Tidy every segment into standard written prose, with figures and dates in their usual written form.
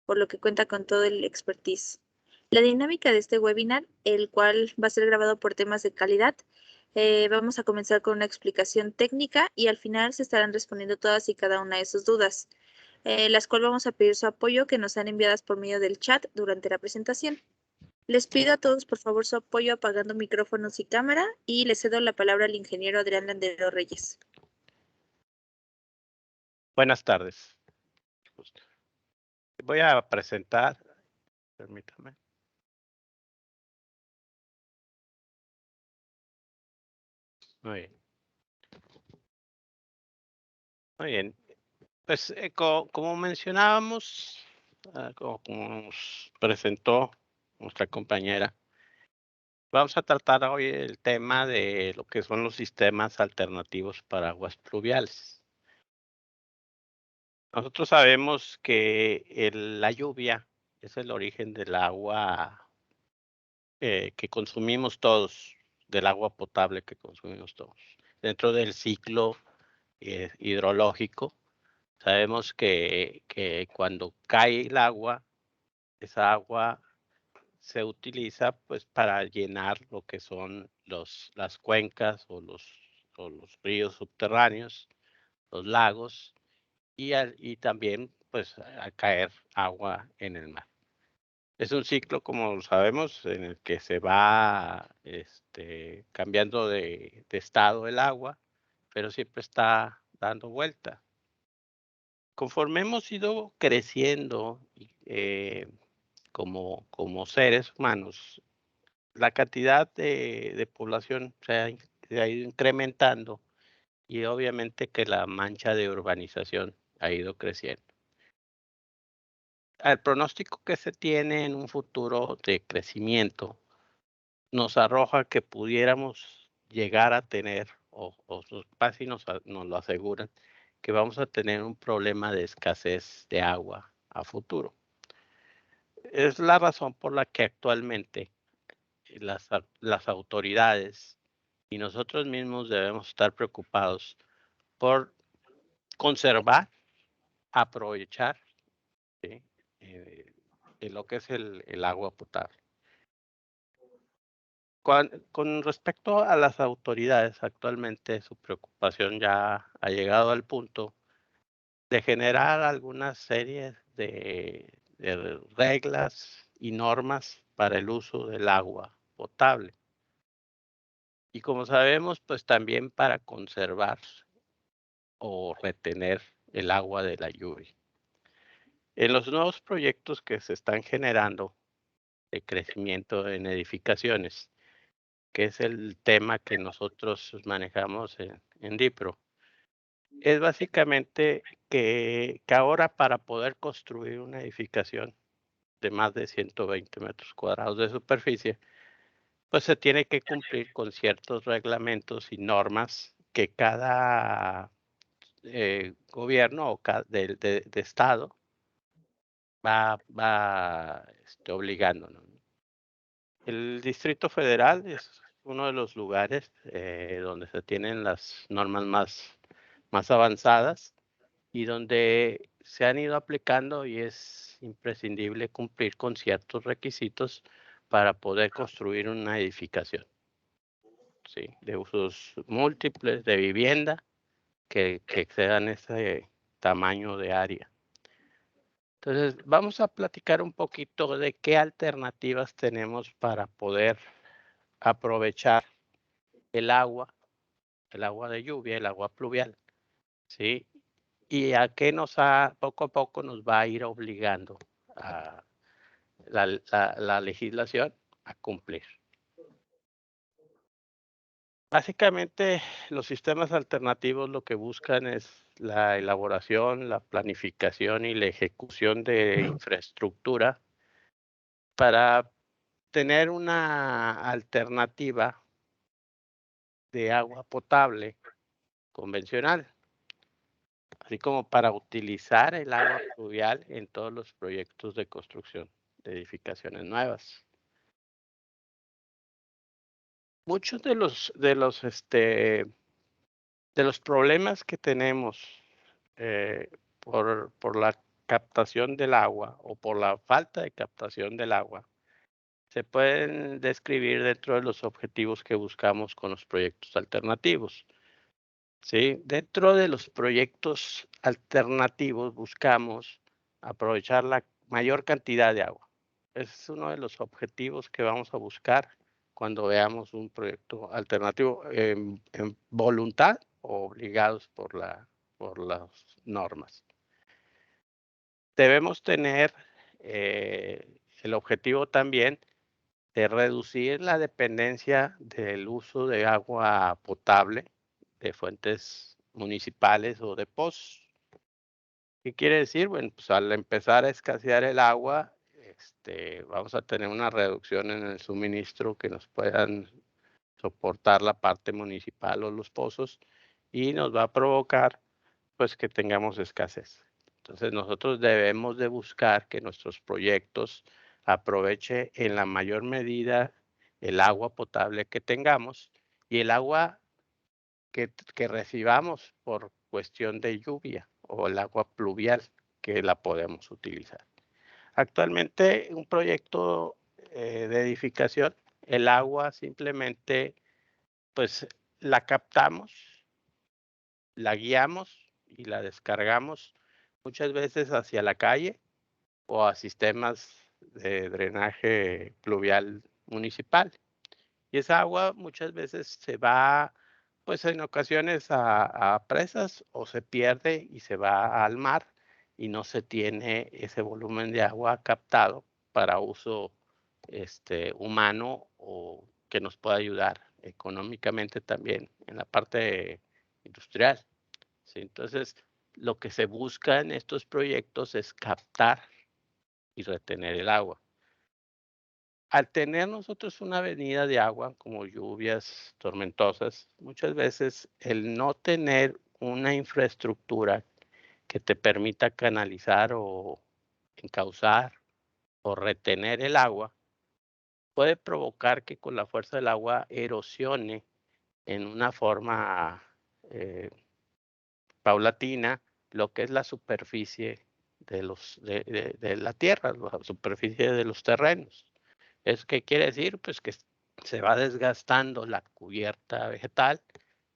por lo que cuenta con todo el expertise. La dinámica de este webinar, el cual va a ser grabado por temas de calidad, vamos a comenzar con una explicación técnica y al final se estarán respondiendo todas y cada una de sus dudas, las cuales vamos a pedir su apoyo que nos sean enviadas por medio del chat durante la presentación. Les pido a todos por favor su apoyo apagando micrófonos y cámara y le cedo la palabra al ingeniero Adrián Landero Reyes. Buenas tardes. Voy a presentar, permítame. Muy bien. Muy bien. Pues como mencionábamos, como nos presentó nuestra compañera, vamos a tratar hoy el tema de lo que son los sistemas alternativos para aguas pluviales. Nosotros sabemos que la lluvia es el origen del agua que consumimos todos, del agua potable que consumimos todos. Dentro del ciclo hidrológico, sabemos que cuando cae el agua, esa agua se utiliza pues para llenar lo que son las cuencas o los ríos subterráneos, los lagos y también pues al caer agua en el mar. Es un ciclo, como sabemos, en el que se va cambiando de estado el agua, pero siempre está dando vuelta. Conforme hemos ido creciendo como seres humanos, la cantidad de población se ha ido incrementando y obviamente que la mancha de urbanización ha ido creciendo. El pronóstico que se tiene en un futuro de crecimiento nos arroja que pudiéramos llegar a tener, o casi nos lo aseguran, que vamos a tener un problema de escasez de agua a futuro. Es la razón por la que actualmente las autoridades y nosotros mismos debemos estar preocupados por conservar, aprovechar, ¿sí? De lo que es el agua potable. Con respecto a las autoridades, actualmente su preocupación ya ha llegado al punto de generar algunas series de reglas y normas para el uso del agua potable. Y como sabemos, pues también para conservar o retener el agua de la lluvia. En los nuevos proyectos que se están generando de crecimiento en edificaciones, que es el tema que nosotros manejamos en DIPRO, es básicamente que ahora para poder construir una edificación de más de 120 metros cuadrados de superficie, pues se tiene que cumplir con ciertos reglamentos y normas que cada gobierno o de estado va obligándonos. El Distrito Federal es uno de los lugares donde se tienen las normas más avanzadas y donde se han ido aplicando y es imprescindible cumplir con ciertos requisitos para poder construir una edificación, ¿sí? De usos múltiples, de vivienda, que excedan ese tamaño de área. Entonces, vamos a platicar un poquito de qué alternativas tenemos para poder aprovechar el agua de lluvia, el agua pluvial, ¿sí? Y a qué poco a poco nos va a ir obligando a la legislación a cumplir. Básicamente, los sistemas alternativos lo que buscan es la elaboración, la planificación y la ejecución de infraestructura para tener una alternativa de agua potable convencional, así como para utilizar el agua pluvial en todos los proyectos de construcción de edificaciones nuevas. Muchos de los problemas que tenemos por la captación del agua o por la falta de captación del agua se pueden describir dentro de los objetivos que buscamos con los proyectos alternativos. ¿Sí? Dentro de los proyectos alternativos buscamos aprovechar la mayor cantidad de agua. Ese es uno de los objetivos que vamos a buscar cuando veamos un proyecto alternativo en voluntad o obligados por las normas. Debemos tener el objetivo también de reducir la dependencia del uso de agua potable de fuentes municipales o de pozos. ¿Qué quiere decir? Bueno, pues al empezar a escasear el agua, vamos a tener una reducción en el suministro que nos puedan soportar la parte municipal o los pozos y nos va a provocar pues que tengamos escasez. Entonces nosotros debemos de buscar que nuestros proyectos aproveche en la mayor medida el agua potable que tengamos y el agua que recibamos por cuestión de lluvia o el agua pluvial que la podemos utilizar. Actualmente un proyecto de edificación, el agua simplemente pues la captamos, la guiamos y la descargamos muchas veces hacia la calle o a sistemas de drenaje pluvial municipal. Y esa agua muchas veces se va, pues en ocasiones a presas o se pierde y se va al mar y no se tiene ese volumen de agua captado para uso humano o que nos pueda ayudar económicamente también en la parte industrial. ¿Sí? Entonces, lo que se busca en estos proyectos es captar y retener el agua. Al tener nosotros una avenida de agua, como lluvias tormentosas, muchas veces el no tener una infraestructura que te permita canalizar o encauzar o retener el agua, puede provocar que con la fuerza del agua erosione en una forma eh, paulatina lo que es la superficie de la tierra, la superficie de los terrenos. ¿Eso qué quiere decir? Pues que se va desgastando la cubierta vegetal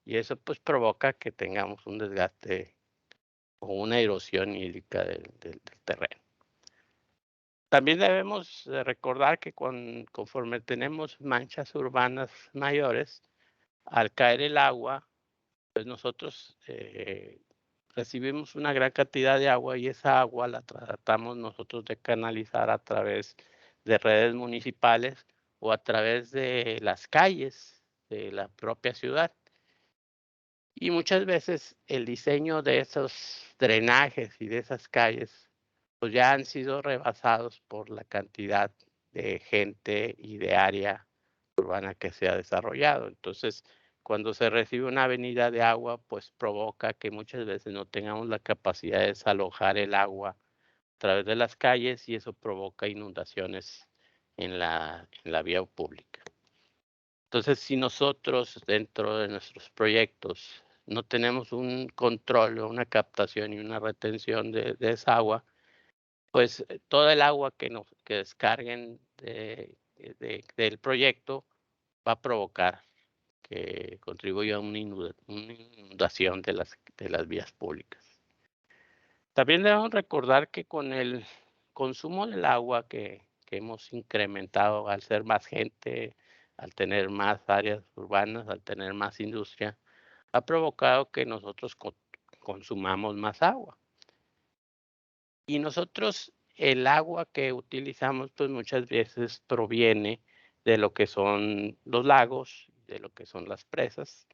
y eso pues provoca que tengamos un desgaste o una erosión hídrica del terreno. También debemos de recordar que conforme tenemos manchas urbanas mayores, al caer el agua, pues nosotros recibimos una gran cantidad de agua y esa agua la tratamos nosotros de canalizar a través de redes municipales o a través de las calles de la propia ciudad. Y muchas veces el diseño de esos drenajes y de esas calles, pues ya han sido rebasados por la cantidad de gente y de área urbana que se ha desarrollado. Entonces, cuando se recibe una avenida de agua, pues provoca que muchas veces no tengamos la capacidad de desalojar el agua a través de las calles y eso provoca inundaciones en la vía pública. Entonces, si nosotros dentro de nuestros proyectos no tenemos un control o una captación y una retención de esa agua, pues toda el agua que descarguen del proyecto va a provocar que contribuya a una inundación de las vías públicas. También debemos recordar que con el consumo del agua que hemos incrementado al ser más gente, al tener más áreas urbanas, al tener más industria, ha provocado que nosotros consumamos más agua. Y nosotros, el agua que utilizamos, pues muchas veces proviene de lo que son los lagos, de lo que son las presas.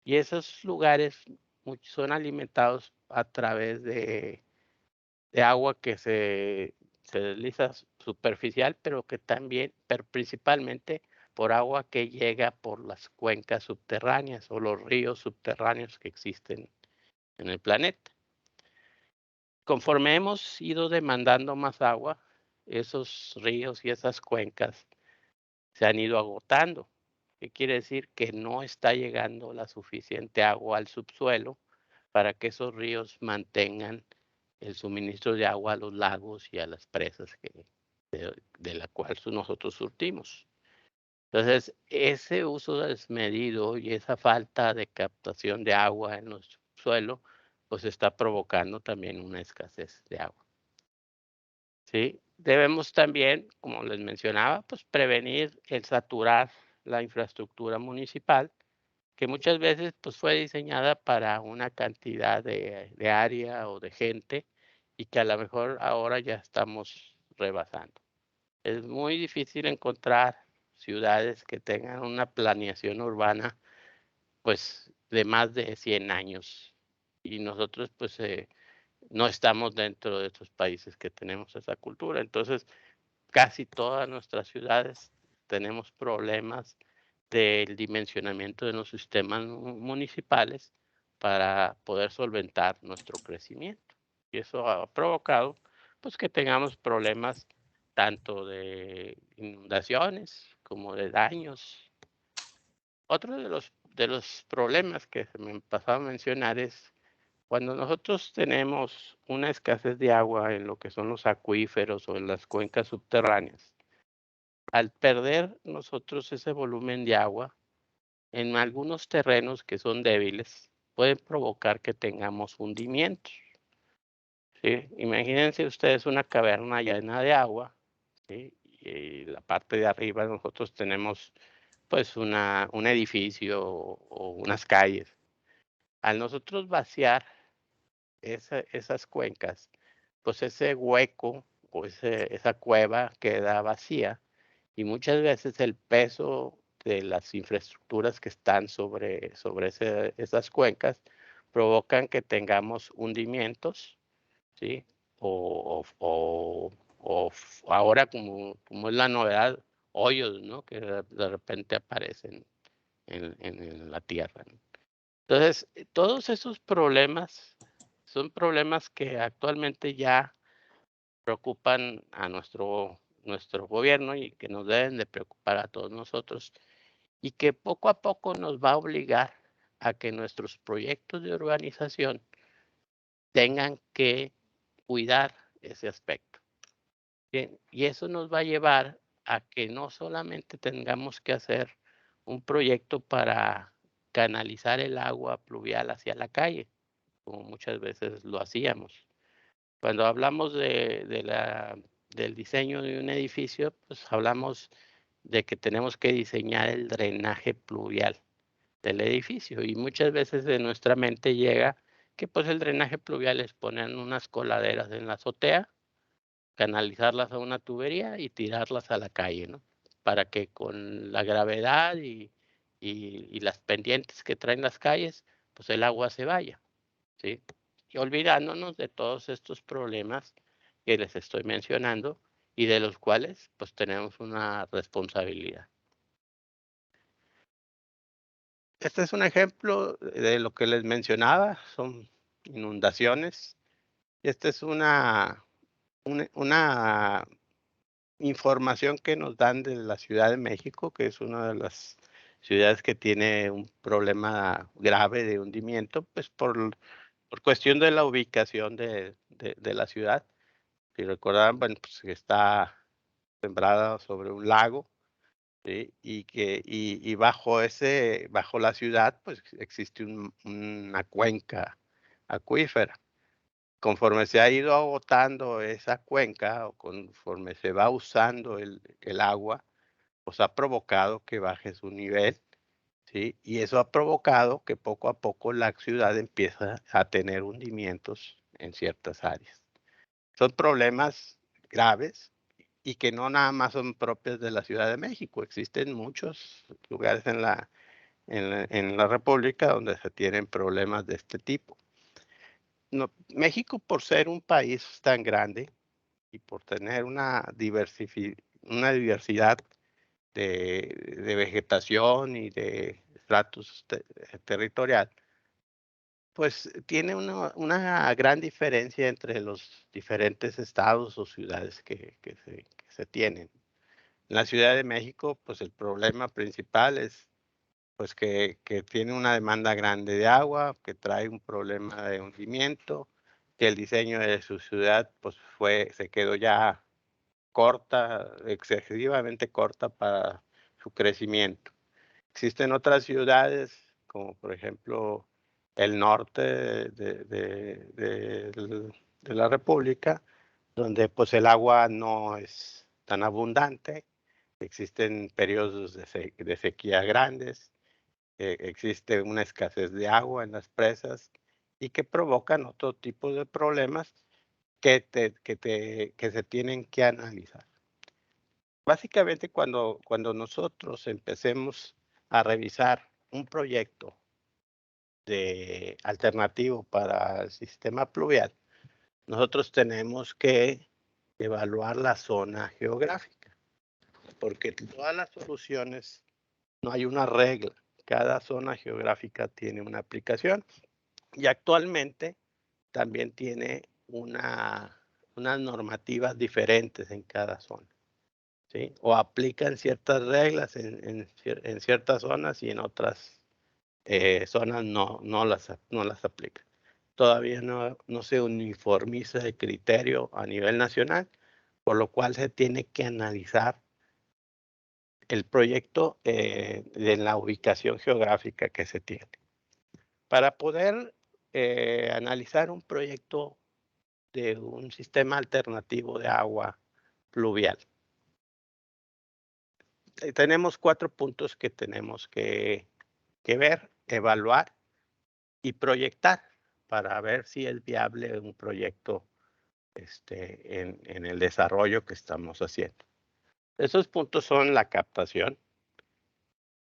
Y esos lugares son alimentados a través de agua que se desliza superficial, pero que también, pero principalmente por agua que llega por las cuencas subterráneas o los ríos subterráneos que existen en el planeta. Conforme hemos ido demandando más agua, esos ríos y esas cuencas se han ido agotando. ¿Qué quiere decir? Que no está llegando la suficiente agua al subsuelo para que esos ríos mantengan el suministro de agua a los lagos y a las presas de la cual nosotros surtimos. Entonces, ese uso desmedido y esa falta de captación de agua en los suelos, pues está provocando también una escasez de agua. ¿Sí? Debemos también, como les mencionaba, pues prevenir el saturar la infraestructura municipal, que muchas veces pues fue diseñada para una cantidad de área o de gente y que a lo mejor ahora ya estamos rebasando. Es muy difícil encontrar ciudades que tengan una planeación urbana, pues, de más de 100 años. Y nosotros, pues, no estamos dentro de estos países que tenemos esa cultura. Entonces, casi todas nuestras ciudades tenemos problemas del dimensionamiento de los sistemas municipales para poder solventar nuestro crecimiento. Y eso ha provocado, pues, que tengamos problemas tanto de inundaciones como de daños. Otro de los problemas que se me pasaba a mencionar es cuando nosotros tenemos una escasez de agua en lo que son los acuíferos o en las cuencas subterráneas, al perder nosotros ese volumen de agua, en algunos terrenos que son débiles, pueden provocar que tengamos hundimientos, ¿sí? Imagínense ustedes una caverna llena de agua, ¿sí? Y la parte de arriba nosotros tenemos pues un edificio o unas calles. Al nosotros vaciar esas cuencas, pues ese hueco o esa cueva queda vacía y muchas veces el peso de las infraestructuras que están sobre esas cuencas provocan que tengamos hundimientos, ¿sí? Ahora como es la novedad, hoyos, ¿no? Que de repente aparecen en la tierra, ¿no? Entonces, todos esos problemas son problemas que actualmente ya preocupan a nuestro gobierno y que nos deben de preocupar a todos nosotros y que poco a poco nos va a obligar a que nuestros proyectos de urbanización tengan que cuidar ese aspecto. Bien, y eso nos va a llevar a que no solamente tengamos que hacer un proyecto para canalizar el agua pluvial hacia la calle, como muchas veces lo hacíamos. Cuando hablamos del diseño de un edificio, pues hablamos de que tenemos que diseñar el drenaje pluvial del edificio y muchas veces en nuestra mente llega que pues el drenaje pluvial es poner unas coladeras en la azotea, canalizarlas a una tubería y tirarlas a la calle, ¿no? Para que con la gravedad y las pendientes que traen las calles, pues el agua se vaya, ¿sí? Y olvidándonos de todos estos problemas que les estoy mencionando y de los cuales, pues, tenemos una responsabilidad. Este es un ejemplo de lo que les mencionaba, son inundaciones. Esta es una información que nos dan de la Ciudad de México, que es una de las ciudades que tiene un problema grave de hundimiento, pues, por cuestión de la ubicación de la ciudad. Si recordarán, bueno, pues está sembrada sobre un lago, ¿sí? Y bajo la ciudad, pues existe una cuenca acuífera. Conforme se ha ido agotando esa cuenca o conforme se va usando el agua, pues ha provocado que baje su nivel, ¿sí? Y eso ha provocado que poco a poco la ciudad empieza a tener hundimientos en ciertas áreas. Son problemas graves y que no nada más son propios de la Ciudad de México. Existen muchos lugares en la república donde se tienen problemas de este tipo. No, México, por ser un país tan grande y por tener una diversidad de vegetación y de estratos territorial, pues tiene una gran diferencia entre los diferentes estados o ciudades que se tienen. En la Ciudad de México, pues el problema principal es pues que tiene una demanda grande de agua, que trae un problema de hundimiento que el diseño de su ciudad pues se quedó ya corta, excesivamente corta para su crecimiento. Existen otras ciudades, como por ejemplo el norte de la República, donde pues el agua no es tan abundante, existen periodos de sequía grandes, existe una escasez de agua en las presas y que provocan otro tipo de problemas que se tienen que analizar. Básicamente, cuando nosotros empecemos a revisar un proyecto de alternativo para el sistema pluvial, nosotros tenemos que evaluar la zona geográfica, porque todas las soluciones no hay una regla. Cada zona geográfica tiene una aplicación y actualmente también tiene unas normativas diferentes en cada zona. ¿Sí? O aplican ciertas reglas en ciertas zonas y en otras zonas no las aplican. Todavía no se uniformiza el criterio a nivel nacional, por lo cual se tiene que analizar el proyecto de la ubicación geográfica que se tiene. Para poder analizar un proyecto de un sistema alternativo de agua pluvial, tenemos 4 puntos que tenemos que ver, evaluar y proyectar para ver si es viable un proyecto en el desarrollo que estamos haciendo. Esos puntos son la captación,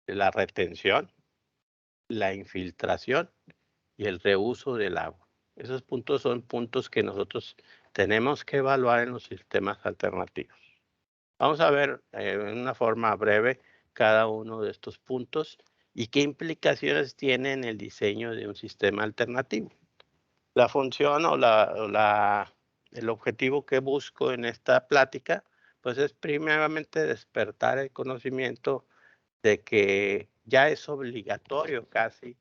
la retención, la infiltración y el reuso del agua. Esos puntos son puntos que nosotros tenemos que evaluar en los sistemas alternativos. Vamos a ver en una forma breve cada uno de estos puntos y qué implicaciones tiene en el diseño de un sistema alternativo. La función el objetivo que busco en esta plática, pues es primeramente despertar el conocimiento de que ya es obligatorio casi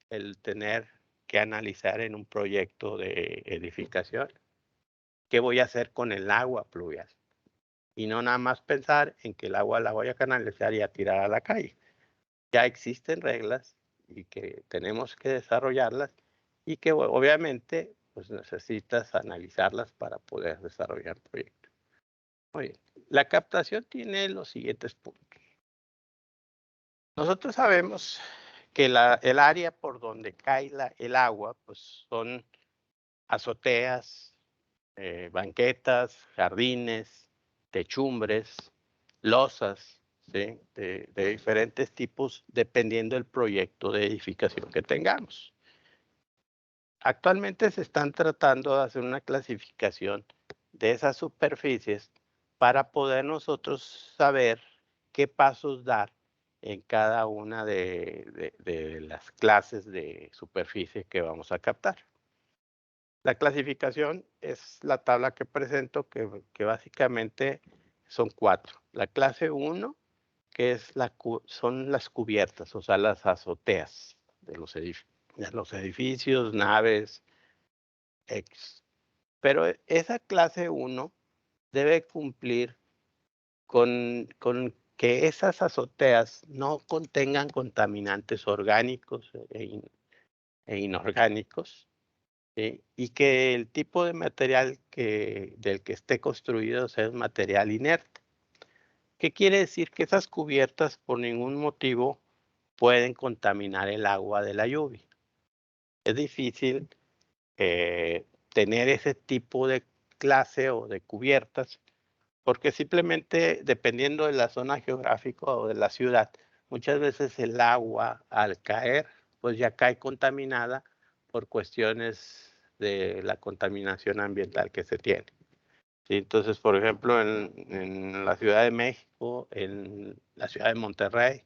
el tener que analizar en un proyecto de edificación qué voy a hacer con el agua pluvial. Y no nada más pensar en que el agua la voy a canalizar y a tirar a la calle. Ya existen reglas y que tenemos que desarrollarlas y que obviamente pues necesitas analizarlas para poder desarrollar proyectos. Muy bien. La captación tiene los siguientes puntos. Nosotros sabemos que el área por donde cae el agua pues son azoteas, banquetas, jardines, techumbres, losas, ¿sí? De diferentes tipos dependiendo del proyecto de edificación que tengamos. Actualmente se están tratando de hacer una clasificación de esas superficies para poder nosotros saber qué pasos dar en cada una de las clases de superficie que vamos a captar. La clasificación es la tabla que presento, que básicamente son 4. La clase 1, que es son las cubiertas, o sea, las azoteas de los edificios, naves, X. Pero esa clase 1 debe cumplir con que esas azoteas no contengan contaminantes orgánicos e inorgánicos. ¿Sí? Y que el tipo de material del que esté construido sea un material inerte. ¿Qué quiere decir? Que esas cubiertas por ningún motivo pueden contaminar el agua de la lluvia. Es difícil tener ese tipo de clase o de cubiertas porque simplemente dependiendo de la zona geográfica o de la ciudad, muchas veces el agua al caer pues ya cae contaminada por cuestiones de la contaminación ambiental que se tiene. ¿Sí? Entonces, por ejemplo, en la Ciudad de México, en la ciudad de Monterrey,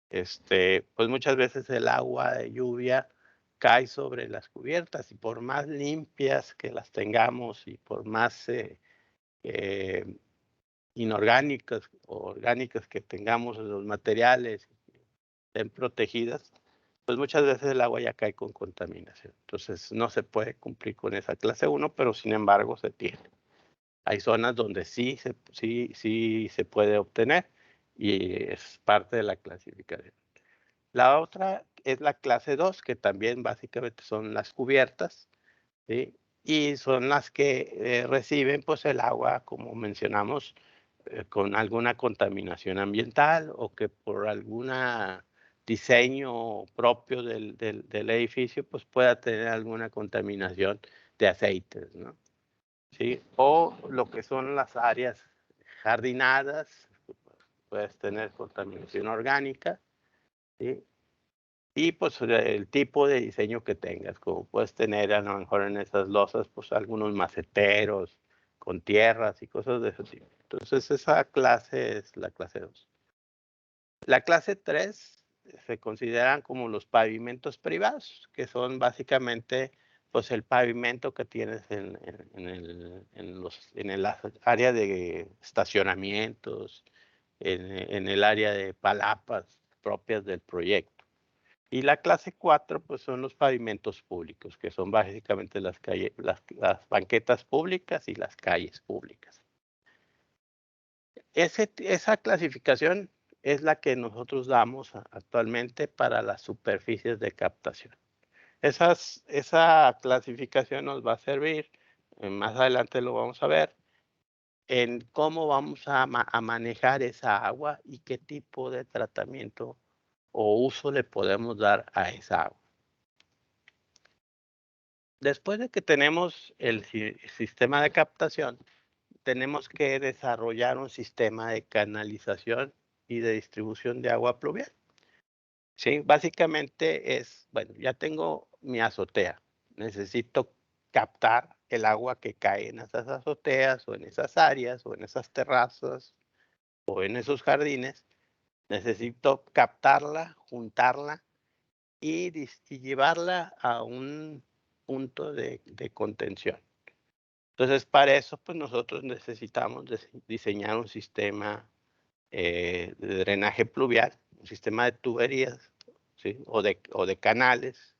pues muchas veces el agua de lluvia cae sobre las cubiertas y por más limpias que las tengamos y por más inorgánicas o orgánicas que tengamos en los materiales estén protegidas, pues muchas veces el agua ya cae con contaminación. Entonces no se puede cumplir con esa clase 1, pero sin embargo se tiene. Hay zonas donde sí se puede obtener y es parte de la clasificación. La otra es la clase 2, que también básicamente son las cubiertas, ¿sí? Y son las que reciben pues el agua, como mencionamos, con alguna contaminación ambiental o que por algún diseño propio del edificio pues pueda tener alguna contaminación de aceites, ¿no? ¿Sí? O lo que son las áreas jardinadas, puedes tener contaminación orgánica, ¿sí? Y pues el tipo de diseño que tengas, como puedes tener a lo mejor en esas losas, pues algunos maceteros con tierras y cosas de ese tipo. Entonces esa clase es la clase 2. La clase 3 se consideran como los pavimentos privados, que son básicamente pues el pavimento que tienes en el área de estacionamientos, en el área de palapas propias del proyecto. Y la clase 4 pues son los pavimentos públicos, que son básicamente las calles, las banquetas públicas y las calles públicas. Esa clasificación es la que nosotros damos actualmente para las superficies de captación. Esa clasificación nos va a servir, más adelante lo vamos a ver, en cómo vamos a manejar esa agua y qué tipo de tratamiento o uso le podemos dar a esa agua. Después de que tenemos el sistema de captación, tenemos que desarrollar un sistema de canalización y de distribución de agua pluvial. Sí, básicamente es, bueno, ya tengo mi azotea, necesito captar el agua que cae en esas azoteas o en esas áreas o en esas terrazas o en esos jardines, necesito captarla, juntarla y llevarla a un punto de contención. Entonces, para eso, pues nosotros necesitamos diseñar un sistema de drenaje pluvial, un sistema de tuberías, ¿sí? O de canales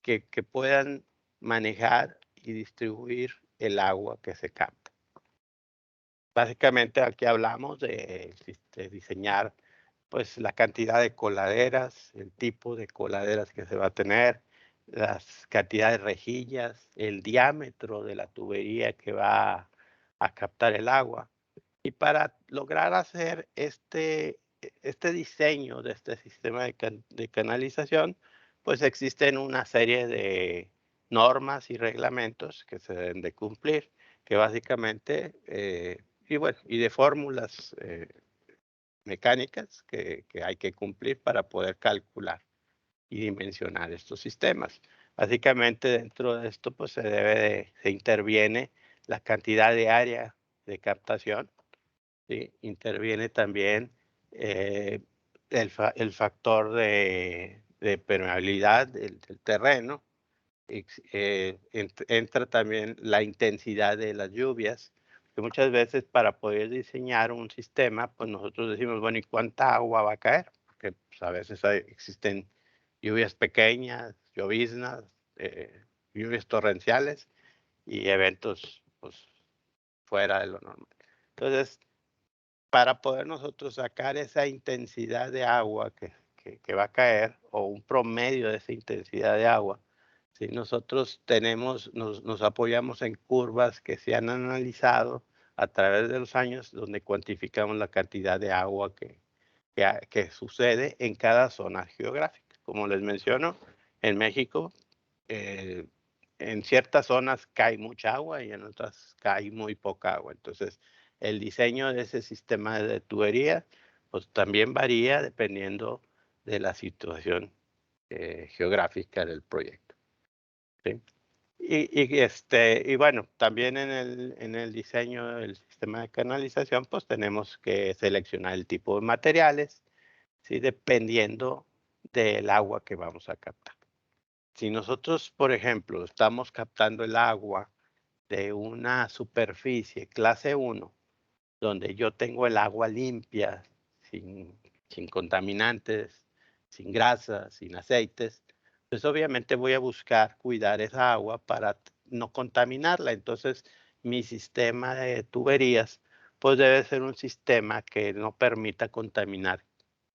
que puedan manejar y distribuir el agua que se capta. Básicamente aquí hablamos de diseñar pues la cantidad de coladeras, el tipo de coladeras que se va a tener, las cantidades de rejillas, el diámetro de la tubería que va a captar el agua. Y para lograr hacer este diseño de este sistema de canalización, pues existen una serie de normas y reglamentos que se deben de cumplir, que básicamente, y bueno, y de fórmulas mecánicas que hay que cumplir para poder calcular y dimensionar estos sistemas. Básicamente dentro de esto pues se interviene la cantidad de área de captación, ¿sí? Interviene también eh, el factor de permeabilidad del terreno, entra también la intensidad de las lluvias, que muchas veces para poder diseñar un sistema, pues nosotros decimos, bueno, ¿y cuánta agua va a caer? Porque pues, a veces existen lluvias pequeñas, lloviznas, lluvias torrenciales y eventos pues, fuera de lo normal. Entonces, para poder nosotros sacar esa intensidad de agua que va a caer o un promedio de esa intensidad de agua, si nosotros nos apoyamos en curvas que se han analizado a través de los años, donde cuantificamos la cantidad de agua que sucede en cada zona geográfica. Como les menciono, en México, eh, en ciertas zonas cae mucha agua y en otras cae muy poca agua. Entonces, el diseño de ese sistema de tubería, pues también varía dependiendo de la situación geográfica del proyecto. ¿Sí? Y bueno, también en el diseño del sistema de canalización, pues tenemos que seleccionar el tipo de materiales, ¿sí? Dependiendo del agua que vamos a captar. Si nosotros, por ejemplo, estamos captando el agua de una superficie clase 1, donde yo tengo el agua limpia, sin contaminantes, sin grasa, sin aceites, pues obviamente voy a buscar cuidar esa agua para no contaminarla. Entonces, mi sistema de tuberías, pues debe ser un sistema que no permita contaminar,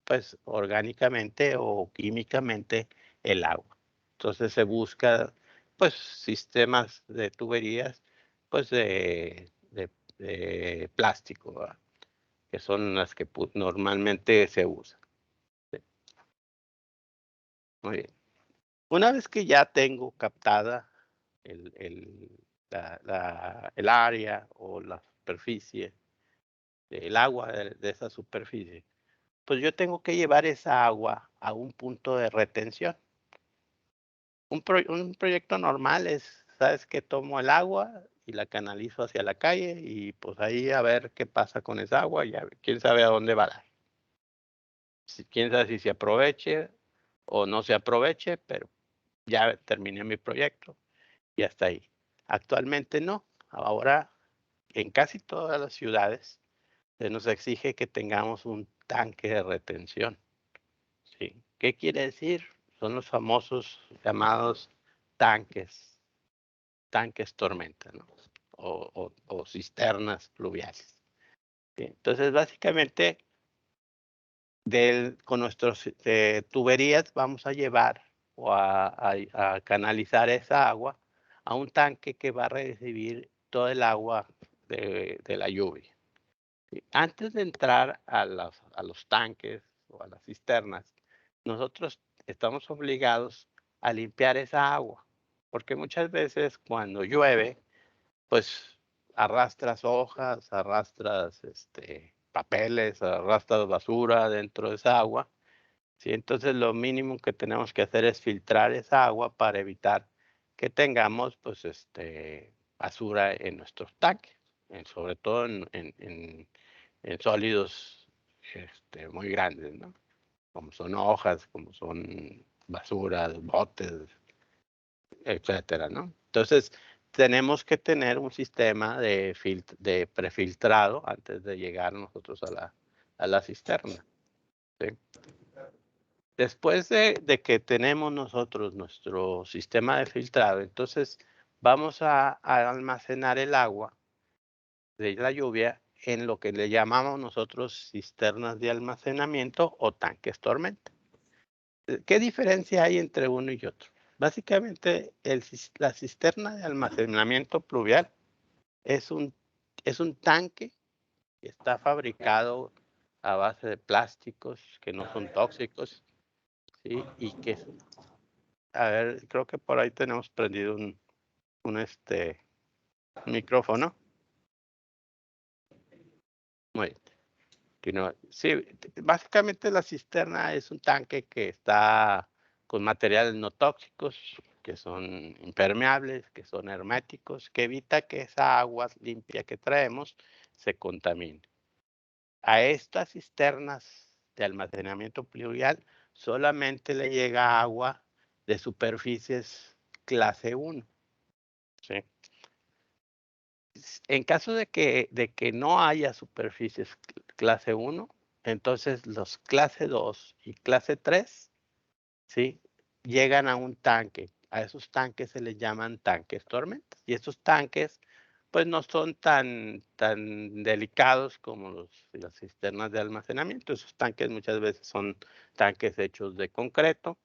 pues orgánicamente o químicamente el agua. Entonces se busca, pues, sistemas de tuberías, pues de plástico, ¿verdad? Que son las que normalmente se usan. Muy bien. Una vez que ya tengo captada el área o la superficie, el agua de esa superficie, pues yo tengo que llevar esa agua a un punto de retención. Un proyecto normal es, sabes que tomo el agua y la canalizo hacia la calle y pues ahí a ver qué pasa con esa agua, ya quién sabe a dónde va a dar. Quién sabe si se aproveche o no se aproveche, pero ya terminé mi proyecto y hasta ahí. Actualmente no. Ahora en casi todas las ciudades se nos exige que tengamos un tanque de retención. ¿Sí? ¿Qué quiere decir? Son los famosos llamados tanques, tanques tormenta, ¿no? O cisternas pluviales. ¿Sí? Entonces, básicamente, con nuestras tuberías vamos a llevar o a canalizar esa agua a un tanque que va a recibir todo el agua de la lluvia. ¿Sí? Antes de entrar a los tanques o a las cisternas, nosotros estamos obligados a limpiar esa agua, porque muchas veces cuando llueve, pues arrastras hojas, arrastras papeles, arrastras basura dentro de esa agua. ¿Sí? Entonces lo mínimo que tenemos que hacer es filtrar esa agua para evitar que tengamos pues basura en nuestros tanques, sobre todo en sólidos muy grandes, ¿no? Como son hojas, como son basuras, botes, etcétera, ¿no? Entonces, tenemos que tener un sistema de prefiltrado antes de llegar nosotros a la cisterna. ¿Sí? Después de que tenemos nosotros nuestro sistema de filtrado, entonces vamos a almacenar el agua de la lluvia en lo que le llamamos nosotros cisternas de almacenamiento o tanques tormenta. ¿Qué diferencia hay entre uno y otro? Básicamente, la cisterna de almacenamiento pluvial es es un tanque que está fabricado a base de plásticos que no son tóxicos, ¿sí? Y que, a ver, creo que por ahí tenemos prendido un micrófono. Muy bien. Sí, básicamente la cisterna es un tanque que está con materiales no tóxicos, que son impermeables, que son herméticos, que evita que esa agua limpia que traemos se contamine. A estas cisternas de almacenamiento pluvial solamente le llega agua de superficies clase 1. ¿Sí? En caso de que no haya superficies clase 1, entonces los clase 2 y clase 3, ¿sí? Llegan a un tanque. A esos tanques se les llaman tanques tormentas. Y estos tanques, pues no son tan delicados como las cisternas de almacenamiento. Esos tanques muchas veces son tanques hechos de concreto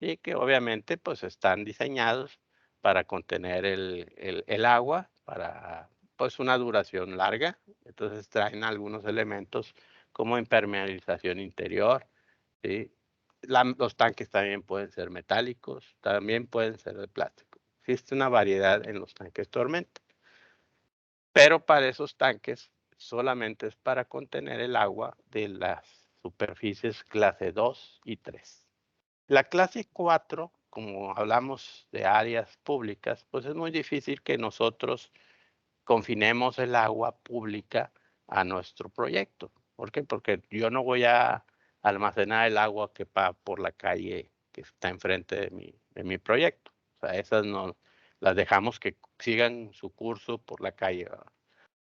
y que obviamente pues están diseñados para contener el agua para pues una duración larga. Entonces traen algunos elementos como impermeabilización interior, ¿sí? Los tanques también pueden ser metálicos, también pueden ser de plástico. Existe una variedad en los tanques tormenta, pero para esos tanques solamente es para contener el agua de las superficies clase 2 y 3. La clase 4, como hablamos de áreas públicas, pues es muy difícil que nosotros confinemos el agua pública a nuestro proyecto. ¿Por qué? Porque yo no voy a almacenar el agua que va por la calle que está enfrente de mi proyecto. O sea, esas no las dejamos que sigan su curso por la calle, ¿verdad?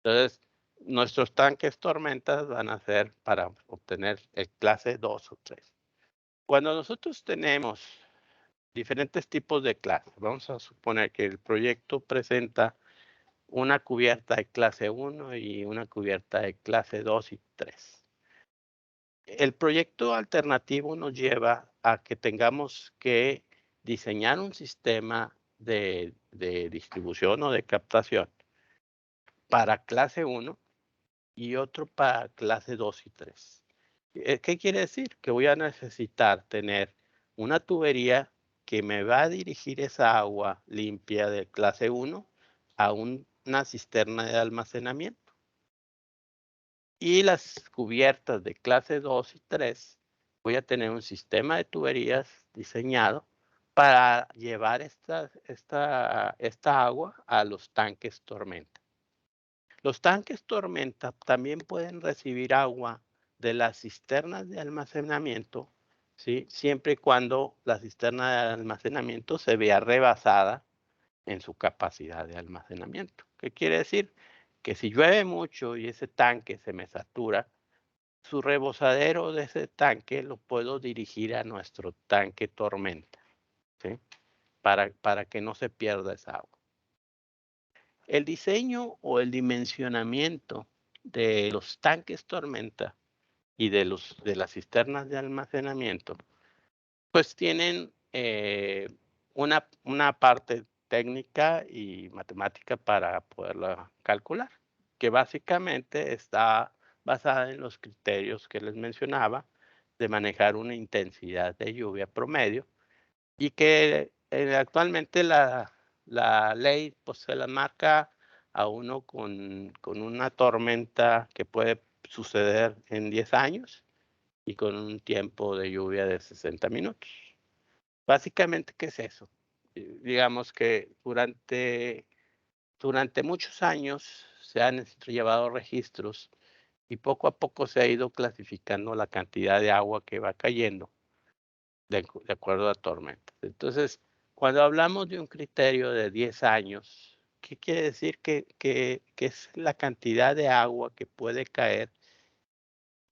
Entonces, nuestros tanques tormentas van a ser para obtener el clase 2 o 3. Cuando nosotros tenemos diferentes tipos de clases, vamos a suponer que el proyecto presenta una cubierta de clase 1 y una cubierta de clase 2 y 3. El proyecto alternativo nos lleva a que tengamos que diseñar un sistema de distribución o de captación para clase 1 y otro para clase 2 y 3. ¿Qué quiere decir? Que voy a necesitar tener una tubería que me va a dirigir esa agua limpia de clase 1 a una cisterna de almacenamiento. Y las cubiertas de clase 2 y 3, voy a tener un sistema de tuberías diseñado para llevar esta agua a los tanques tormenta. Los tanques tormenta también pueden recibir agua de las cisternas de almacenamiento, ¿sí? Siempre y cuando la cisterna de almacenamiento se vea rebasada en su capacidad de almacenamiento. ¿Qué quiere decir? Que si llueve mucho y ese tanque se me satura, su rebosadero de ese tanque lo puedo dirigir a nuestro tanque tormenta, ¿sí? Para que no se pierda esa agua. El diseño o el dimensionamiento de los tanques tormenta y de las cisternas de almacenamiento, pues tienen una parte técnica y matemática para poderla calcular, que básicamente está basada en los criterios que les mencionaba de manejar una intensidad de lluvia promedio y que actualmente la ley pues se la marca a uno con una tormenta que puede suceder en 10 años y con un tiempo de lluvia de 60 minutos. Básicamente, ¿qué es eso? Digamos que durante muchos años se han llevado registros y poco a poco se ha ido clasificando la cantidad de agua que va cayendo de acuerdo a tormentas. Entonces, cuando hablamos de un criterio de 10 años, ¿qué quiere decir? Que es la cantidad de agua que puede caer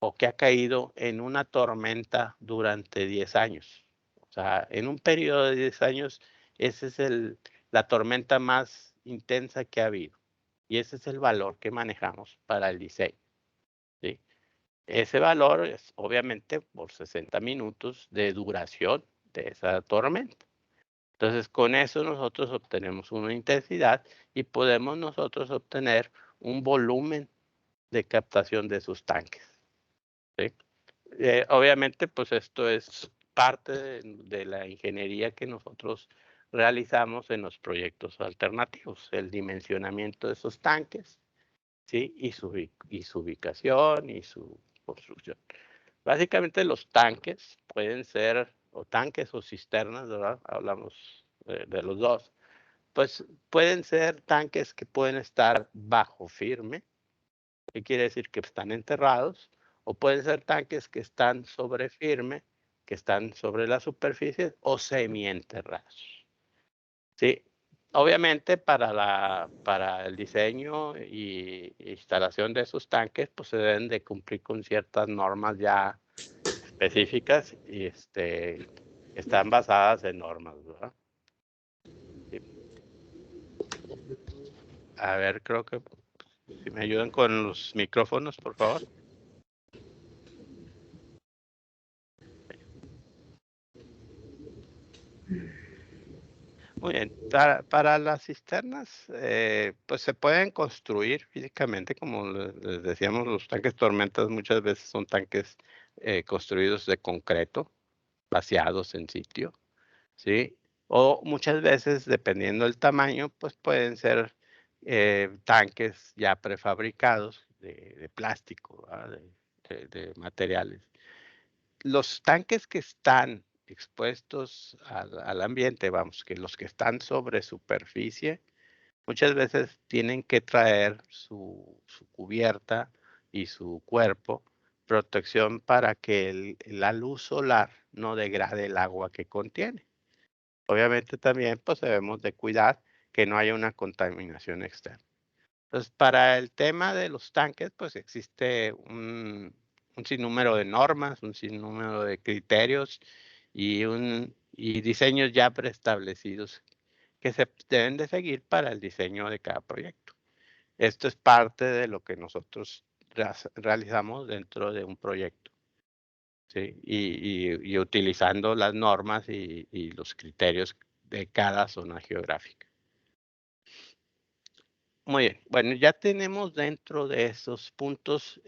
o que ha caído en una tormenta durante 10 años. O sea, en un periodo de 10 años, esa es la tormenta más intensa que ha habido. Y ese es el valor que manejamos para el diseño, ¿sí? Ese valor es obviamente por 60 minutos de duración de esa tormenta. Entonces, con eso nosotros obtenemos una intensidad y podemos nosotros obtener un volumen de captación de sus tanques, ¿sí? Obviamente, pues esto es parte de la ingeniería que nosotros realizamos en los proyectos alternativos, el dimensionamiento de esos tanques, ¿sí? Y su ubicación y su construcción. Básicamente los tanques pueden ser o tanques o cisternas, ¿verdad? Hablamos de los dos. Pues pueden ser tanques que pueden estar bajo firme, ¿qué quiere decir? Que están enterrados, o pueden ser tanques que están sobre firme, que están sobre la superficie o semienterrados. Sí, obviamente para el diseño y instalación de esos tanques, pues se deben de cumplir con ciertas normas ya específicas y están basadas en normas, ¿verdad? Sí. A ver, creo que si me ayudan con los micrófonos, por favor. Muy bien, para las cisternas, pues se pueden construir físicamente, como les decíamos, los tanques tormentas muchas veces son tanques construidos de concreto, vaciados en sitio, ¿sí? O muchas veces, dependiendo del tamaño, pues pueden ser tanques ya prefabricados de plástico, ¿verdad? De materiales. Los tanques que están expuestos al ambiente, vamos, que los que están sobre superficie, muchas veces tienen que traer su cubierta y su cuerpo, protección para que la luz solar no degrade el agua que contiene. Obviamente también, pues, debemos de cuidar que no haya una contaminación externa. Entonces, para el tema de los tanques, pues, existe un sinnúmero de normas, un sinnúmero de criterios y diseños ya preestablecidos que se deben de seguir para el diseño de cada proyecto. Esto es parte de lo que nosotros realizamos dentro de un proyecto, ¿sí? Y utilizando las normas y los criterios de cada zona geográfica. Muy bien, bueno, ya tenemos dentro de esos puntos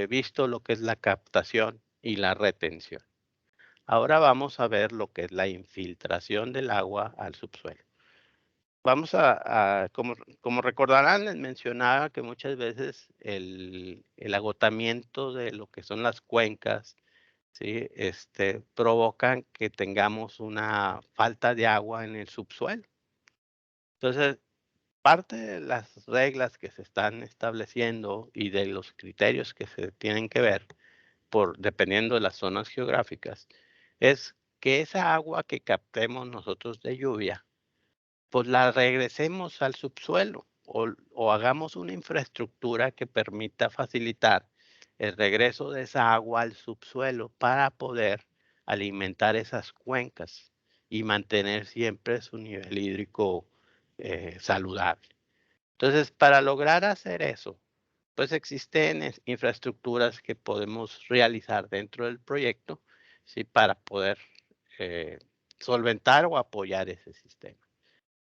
visto lo que es la captación y la retención. Ahora vamos a ver lo que es la infiltración del agua al subsuelo. Vamos como recordarán, les mencionaba que muchas veces el agotamiento de lo que son las cuencas, ¿sí? Provocan que tengamos una falta de agua en el subsuelo. Entonces, parte de las reglas que se están estableciendo y de los criterios que se tienen que ver dependiendo de las zonas geográficas, es que esa agua que captemos nosotros de lluvia, pues la regresemos al subsuelo o hagamos una infraestructura que permita facilitar el regreso de esa agua al subsuelo para poder alimentar esas cuencas y mantener siempre su nivel hídrico saludable. Entonces, para lograr hacer eso, pues existen infraestructuras que podemos realizar dentro del proyecto, ¿sí? Para poder eh, solventar o apoyar ese sistema.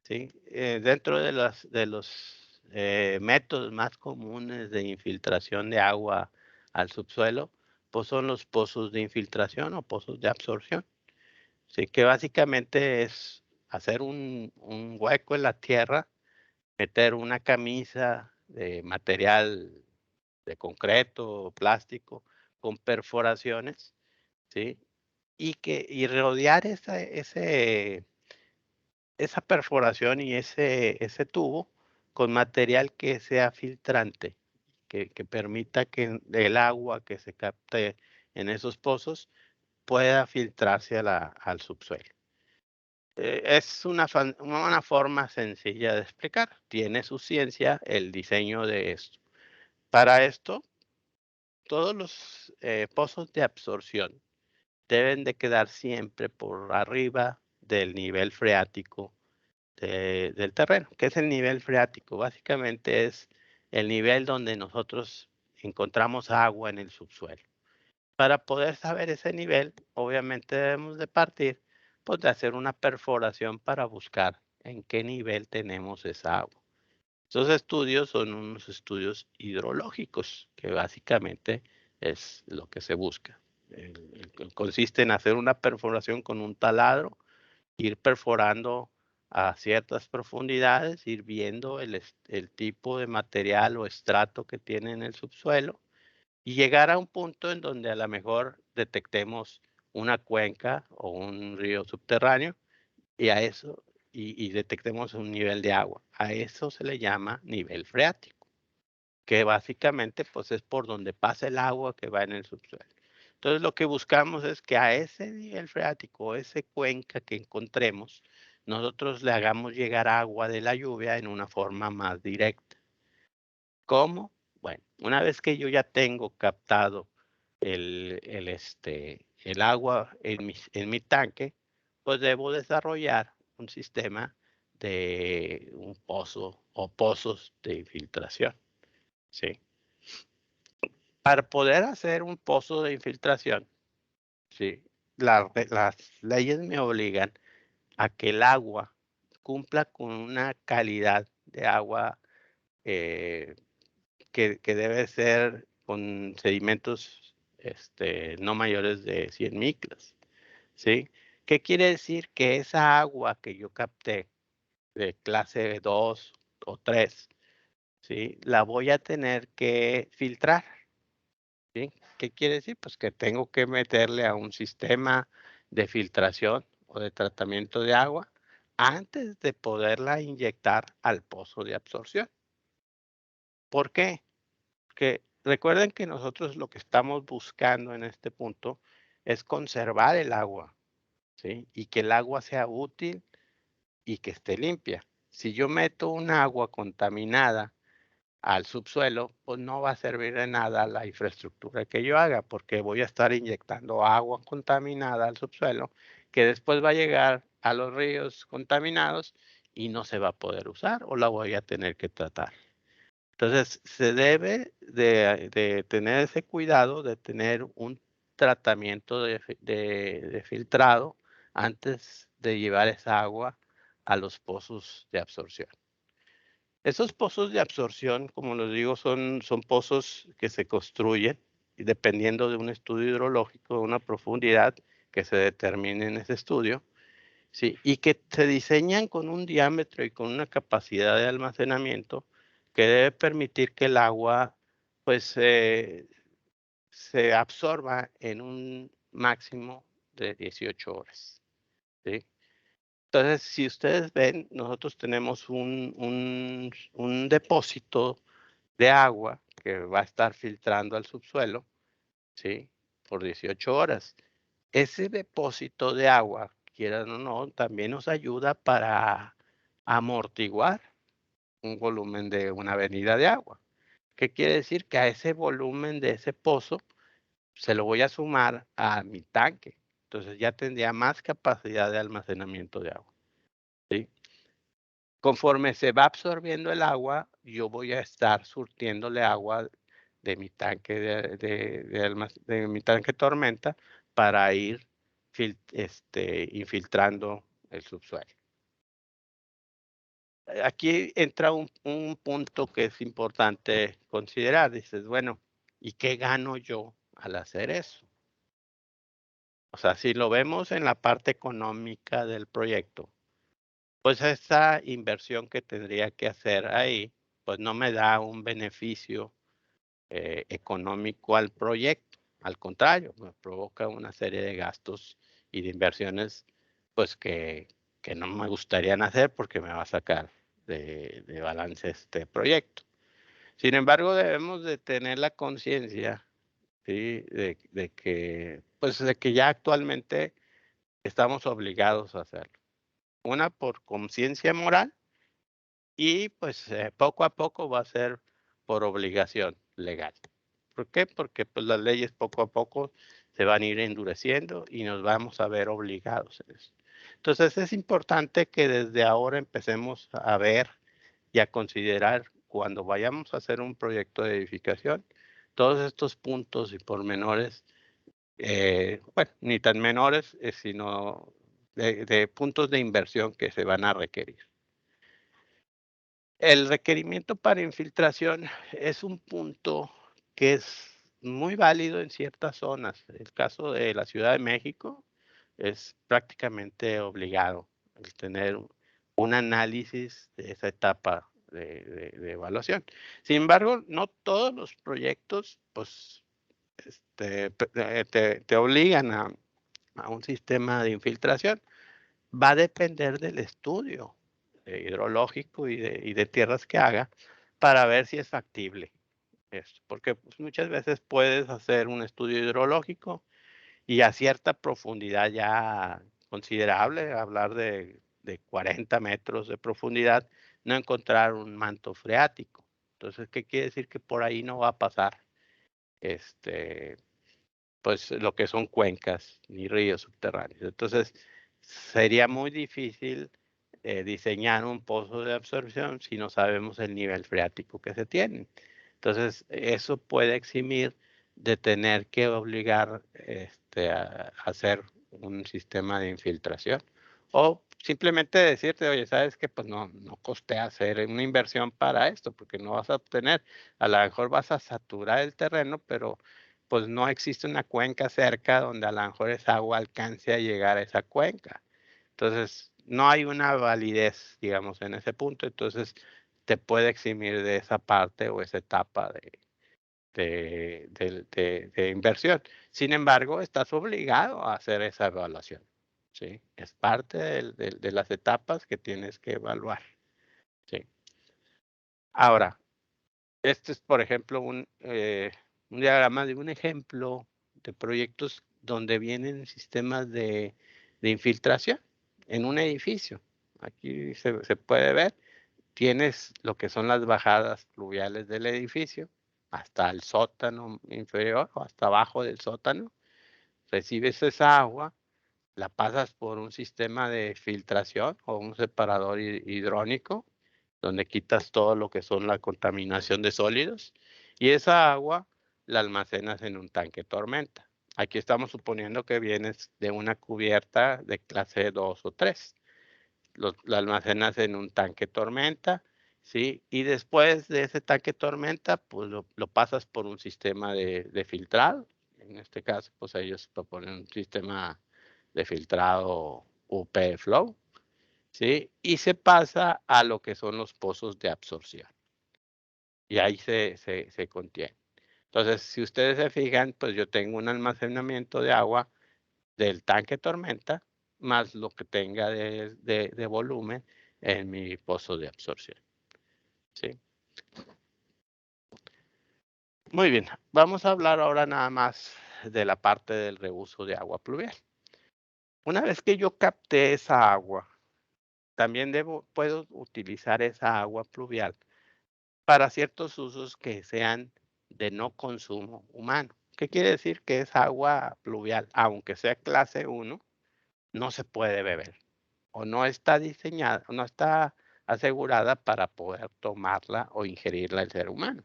¿Sí? Dentro de los métodos más comunes de infiltración de agua al subsuelo, pues son los pozos de infiltración o pozos de absorción. Sí, que básicamente es hacer un hueco en la tierra, meter una camisa de material de concreto o plástico con perforaciones, ¿sí? Y rodear esa perforación y ese tubo con material que sea filtrante, que permita que el agua que se capte en esos pozos pueda filtrarse al subsuelo. Es una forma sencilla de explicar. Tiene su ciencia el diseño de esto. Para esto, todos los pozos de absorción deben de quedar siempre por arriba del nivel freático del terreno. ¿Qué es el nivel freático? Básicamente es el nivel donde nosotros encontramos agua en el subsuelo. Para poder saber ese nivel, obviamente debemos de partir, pues, de hacer una perforación para buscar en qué nivel tenemos esa agua. Esos estudios son unos estudios hidrológicos, que básicamente es lo que se busca. Consiste en hacer una perforación con un taladro, ir perforando a ciertas profundidades, ir viendo el tipo de material o estrato que tiene en el subsuelo y llegar a un punto en donde a lo mejor detectemos una cuenca o un río subterráneo y a eso y detectemos un nivel de agua. A eso se le llama nivel freático, que básicamente pues es por donde pasa el agua que va en el subsuelo. Entonces lo que buscamos es que a ese nivel freático, ese cuenca que encontremos, nosotros le hagamos llegar agua de la lluvia en una forma más directa. ¿Cómo? Bueno, una vez que yo ya tengo captado el agua en mi tanque, pues debo desarrollar un sistema de un pozo o pozos de infiltración, ¿sí? Para poder hacer un pozo de infiltración, ¿sí? Las leyes me obligan a que el agua cumpla con una calidad de agua eh, que debe ser con sedimentos no mayores de 100 micras, ¿sí? ¿Qué quiere decir? Que esa agua que yo capté de clase 2 o 3, ¿sí? La voy a tener que filtrar, ¿sí? ¿Qué quiere decir? Pues que tengo que meterle a un sistema de filtración o de tratamiento de agua antes de poderla inyectar al pozo de absorción. ¿Por qué? Que recuerden que nosotros lo que estamos buscando en este punto es conservar el agua, ¿sí? Y que el agua sea útil y que esté limpia. Si yo meto un agua contaminada al subsuelo, pues no va a servir de nada la infraestructura que yo haga, porque voy a estar inyectando agua contaminada al subsuelo que después va a llegar a los ríos contaminados y no se va a poder usar o la voy a tener que tratar. Entonces, se debe de tener ese cuidado de tener un tratamiento de filtrado antes de llevar esa agua a los pozos de absorción. Esos pozos de absorción, como les digo, son pozos que se construyen y dependiendo de un estudio hidrológico, de una profundidad que se determine en ese estudio, sí, y que se diseñan con un diámetro y con una capacidad de almacenamiento que debe permitir que el agua, pues, se absorba en un máximo de 18 horas, ¿sí? Entonces, si ustedes ven, nosotros tenemos un depósito de agua que va a estar filtrando al subsuelo, ¿sí? Por 18 horas. Ese depósito de agua, quieran o no, también nos ayuda para amortiguar un volumen de una avenida de agua. ¿Qué quiere decir? Que a ese volumen de ese pozo se lo voy a sumar a mi tanque. Entonces ya tendría más capacidad de almacenamiento de agua, ¿sí? Conforme se va absorbiendo el agua, yo voy a estar surtiéndole agua de mi tanque de mi tanque tormenta para ir infiltrando el subsuelo. Aquí entra un punto que es importante considerar. Dices, bueno, ¿y qué gano yo al hacer eso? O sea, si lo vemos en la parte económica del proyecto, pues esa inversión que tendría que hacer ahí, pues no me da un beneficio económico al proyecto. Al contrario, me provoca una serie de gastos y de inversiones, pues que no me gustarían hacer porque me va a sacar de balance este proyecto. Sin embargo, debemos de tener la conciencia, ¿sí? De que, pues de que ya actualmente estamos obligados a hacerlo. Una por conciencia moral y pues poco a poco va a ser por obligación legal. ¿Por qué? Porque pues las leyes poco a poco se van a ir endureciendo y nos vamos a ver obligados en eso. Entonces es importante que desde ahora empecemos a ver y a considerar cuando vayamos a hacer un proyecto de edificación, todos estos puntos y pormenores, bueno, ni tan menores, sino de puntos de inversión que se van a requerir. El requerimiento para infiltración es un punto que es muy válido en ciertas zonas. El caso de la Ciudad de México es prácticamente obligado el tener un análisis de esa etapa de evaluación. Sin embargo, no todos los proyectos, pues, te obligan a un sistema de infiltración. Va a depender del estudio hidrológico y de tierras que haga para ver si es factible esto, porque pues, muchas veces puedes hacer un estudio hidrológico y a cierta profundidad ya considerable, hablar de 40 metros de profundidad, no encontrar un manto freático. Entonces, ¿qué quiere decir? Que por ahí no va a pasar este, pues lo que son cuencas ni ríos subterráneos. Entonces, sería muy difícil diseñar un pozo de absorción si no sabemos el nivel freático que se tiene. Entonces, eso puede eximir de tener que obligar a hacer un sistema de infiltración. O simplemente decirte, oye, sabes que pues no costea hacer una inversión para esto, porque no vas a obtener, a lo mejor vas a saturar el terreno, pero pues no existe una cuenca cerca donde a lo mejor esa agua alcance a llegar a esa cuenca. Entonces, no hay una validez, digamos, en ese punto. Entonces, te puede eximir de esa parte o esa etapa de inversión. Sin embargo, estás obligado a hacer esa evaluación, ¿sí? Es parte de las etapas que tienes que evaluar, ¿sí? Ahora, este es, por ejemplo, un diagrama de un ejemplo de proyectos donde vienen sistemas de infiltración en un edificio. Aquí se puede ver, tienes lo que son las bajadas pluviales del edificio hasta el sótano inferior o hasta abajo del sótano. Recibes esa agua, la pasas por un sistema de filtración o un separador hidrónico, donde quitas todo lo que son la contaminación de sólidos, y esa agua la almacenas en un tanque tormenta. Aquí estamos suponiendo que vienes de una cubierta de clase 2 o 3. La almacenas en un tanque tormenta, ¿sí? Y después de ese tanque tormenta, pues lo pasas por un sistema de filtrado. En este caso, pues ellos proponen un sistema de filtrado UP Flow, ¿sí? Y se pasa a lo que son los pozos de absorción. Y ahí se contiene. Entonces, si ustedes se fijan, pues yo tengo un almacenamiento de agua del tanque tormenta, más lo que tenga de volumen en mi pozo de absorción, ¿sí? Muy bien, vamos a hablar ahora nada más de la parte del reuso de agua pluvial. Una vez que yo capté esa agua, también puedo utilizar esa agua pluvial para ciertos usos que sean de no consumo humano. ¿Qué quiere decir? Que esa agua pluvial, aunque sea clase 1, no se puede beber o no está diseñada, no está asegurada para poder tomarla o ingerirla el ser humano.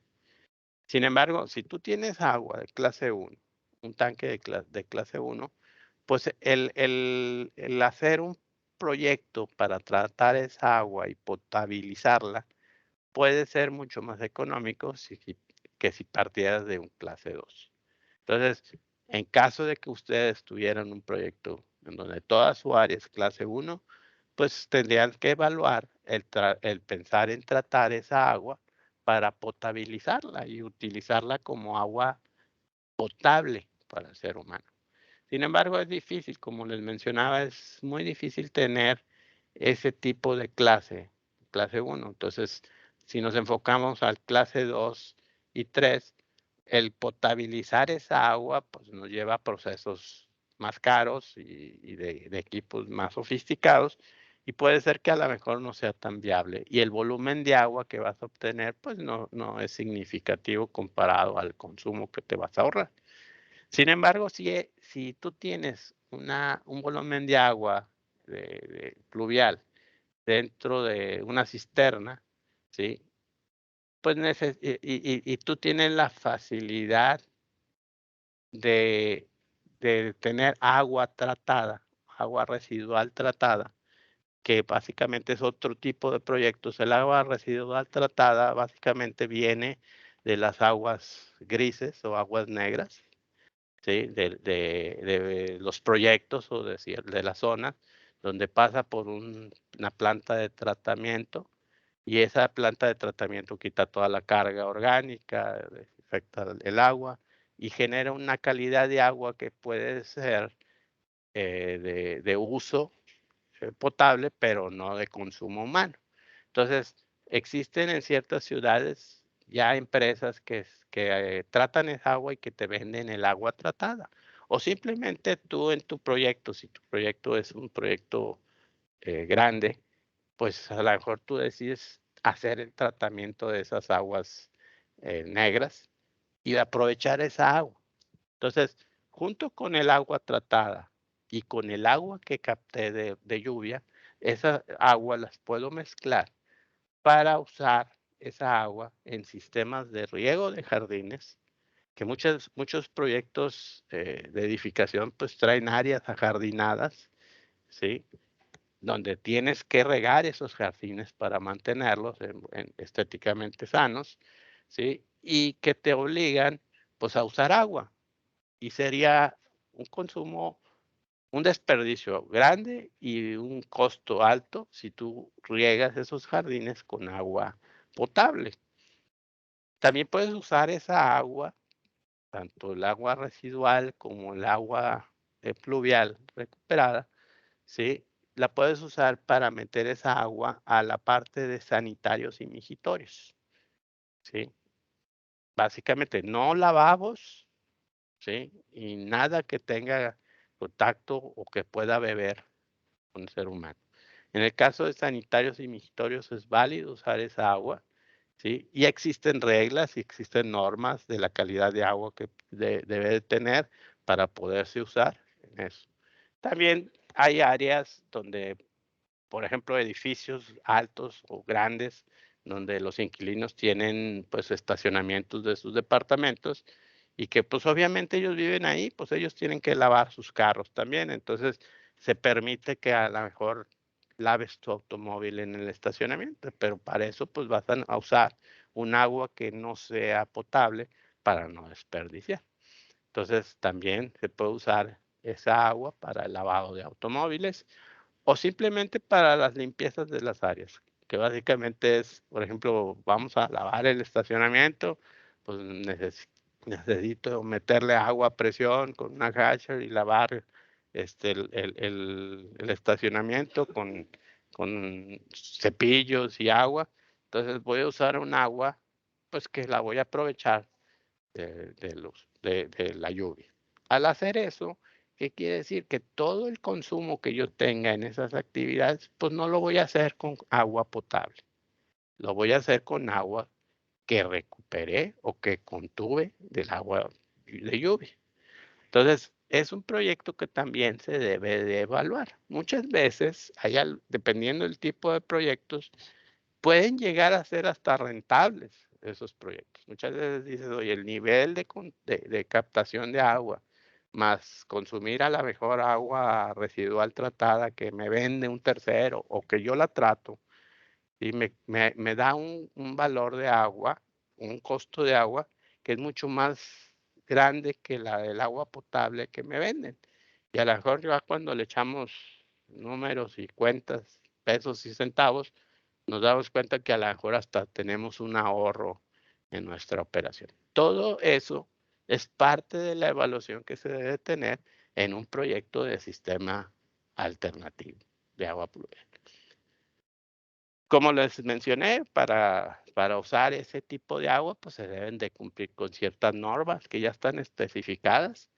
Sin embargo, si tú tienes agua de clase 1, un tanque de clase 1, pues el hacer un proyecto para tratar esa agua y potabilizarla puede ser mucho más económico que si partieras de un clase 2. Entonces, en caso de que ustedes tuvieran un proyecto en donde toda su área es clase 1, pues tendrían que evaluar el pensar en tratar esa agua para potabilizarla y utilizarla como agua potable para el ser humano. Sin embargo, es difícil, como les mencionaba, es muy difícil tener ese tipo de clase 1. Entonces, si nos enfocamos al clase 2 y 3, el potabilizar esa agua, pues nos lleva a procesos más caros y de equipos más sofisticados, y puede ser que a lo mejor no sea tan viable. Y el volumen de agua que vas a obtener, pues no es significativo comparado al consumo que te vas a ahorrar. Sin embargo, si tú tienes un volumen de agua pluvial dentro de una cisterna, ¿sí? Pues y tú tienes la facilidad de, de tener agua tratada, agua residual tratada, que básicamente es otro tipo de proyectos. El agua residual tratada básicamente viene de las aguas grises o aguas negras, ¿sí? De los proyectos o de la zona donde pasa por una planta de tratamiento, y esa planta de tratamiento quita toda la carga orgánica, desinfecta el agua y genera una calidad de agua que puede ser de uso potable, pero no de consumo humano. Entonces, existen en ciertas ciudades ya empresas que tratan esa agua y que te venden el agua tratada. O simplemente tú en tu proyecto, si tu proyecto es un proyecto grande, pues a lo mejor tú decides hacer el tratamiento de esas aguas negras y aprovechar esa agua. Entonces, junto con el agua tratada y con el agua que capté de lluvia, esa agua las puedo mezclar para usar esa agua en sistemas de riego de jardines, que muchos proyectos de edificación pues traen áreas ajardinadas, ¿sí? Donde tienes que regar esos jardines para mantenerlos estéticamente sanos, ¿sí? Y que te obligan pues a usar agua, y sería un consumo, un desperdicio grande y un costo alto si tú riegas esos jardines con agua potable. También puedes usar esa agua, tanto el agua residual como el agua pluvial recuperada, ¿sí? La puedes usar para meter esa agua a la parte de sanitarios y mijitorios, ¿sí? Básicamente, no lavabos, ¿sí? Y nada que tenga contacto o que pueda beber un ser humano. En el caso de sanitarios y mijitorios es válido usar esa agua, ¿sí? Y existen reglas y existen normas de la calidad de agua que debe de tener para poderse usar en eso. También hay áreas donde, por ejemplo, edificios altos o grandes, donde los inquilinos tienen, pues, estacionamientos de sus departamentos y que, pues, obviamente ellos viven ahí, pues, ellos tienen que lavar sus carros también. Entonces, se permite que a la mejor laves tu automóvil en el estacionamiento, pero para eso, pues, vas a usar un agua que no sea potable para no desperdiciar. Entonces, también se puede usar esa agua para el lavado de automóviles o simplemente para las limpiezas de las áreas, que básicamente es, por ejemplo, vamos a lavar el estacionamiento, pues necesito meterle agua a presión con una Karcher y lavar el estacionamiento con cepillos y agua. Entonces voy a usar un agua, pues que la voy a aprovechar de la lluvia. Al hacer eso, ¿qué quiere decir? Que todo el consumo que yo tenga en esas actividades, pues no lo voy a hacer con agua potable, lo voy a hacer con agua que recuperé o que contuve del agua de lluvia. Entonces, es un proyecto que también se debe de evaluar. Muchas veces, dependiendo del tipo de proyectos, pueden llegar a ser hasta rentables esos proyectos. Muchas veces dices: "Oye, el nivel de captación de agua, más consumir a la mejor agua residual tratada que me vende un tercero o que yo la trato, y me da un valor de agua, un costo de agua que es mucho más grande que la del agua potable que me venden". Y a lo mejor ya cuando le echamos números y cuentas, pesos y centavos, nos damos cuenta que a lo mejor hasta tenemos un ahorro en nuestra operación. Todo eso es parte de la evaluación que se debe tener en un proyecto de sistema alternativo de agua pluvial. Como les mencioné, para usar ese tipo de agua, pues se deben de cumplir con ciertas normas que ya están especificadas,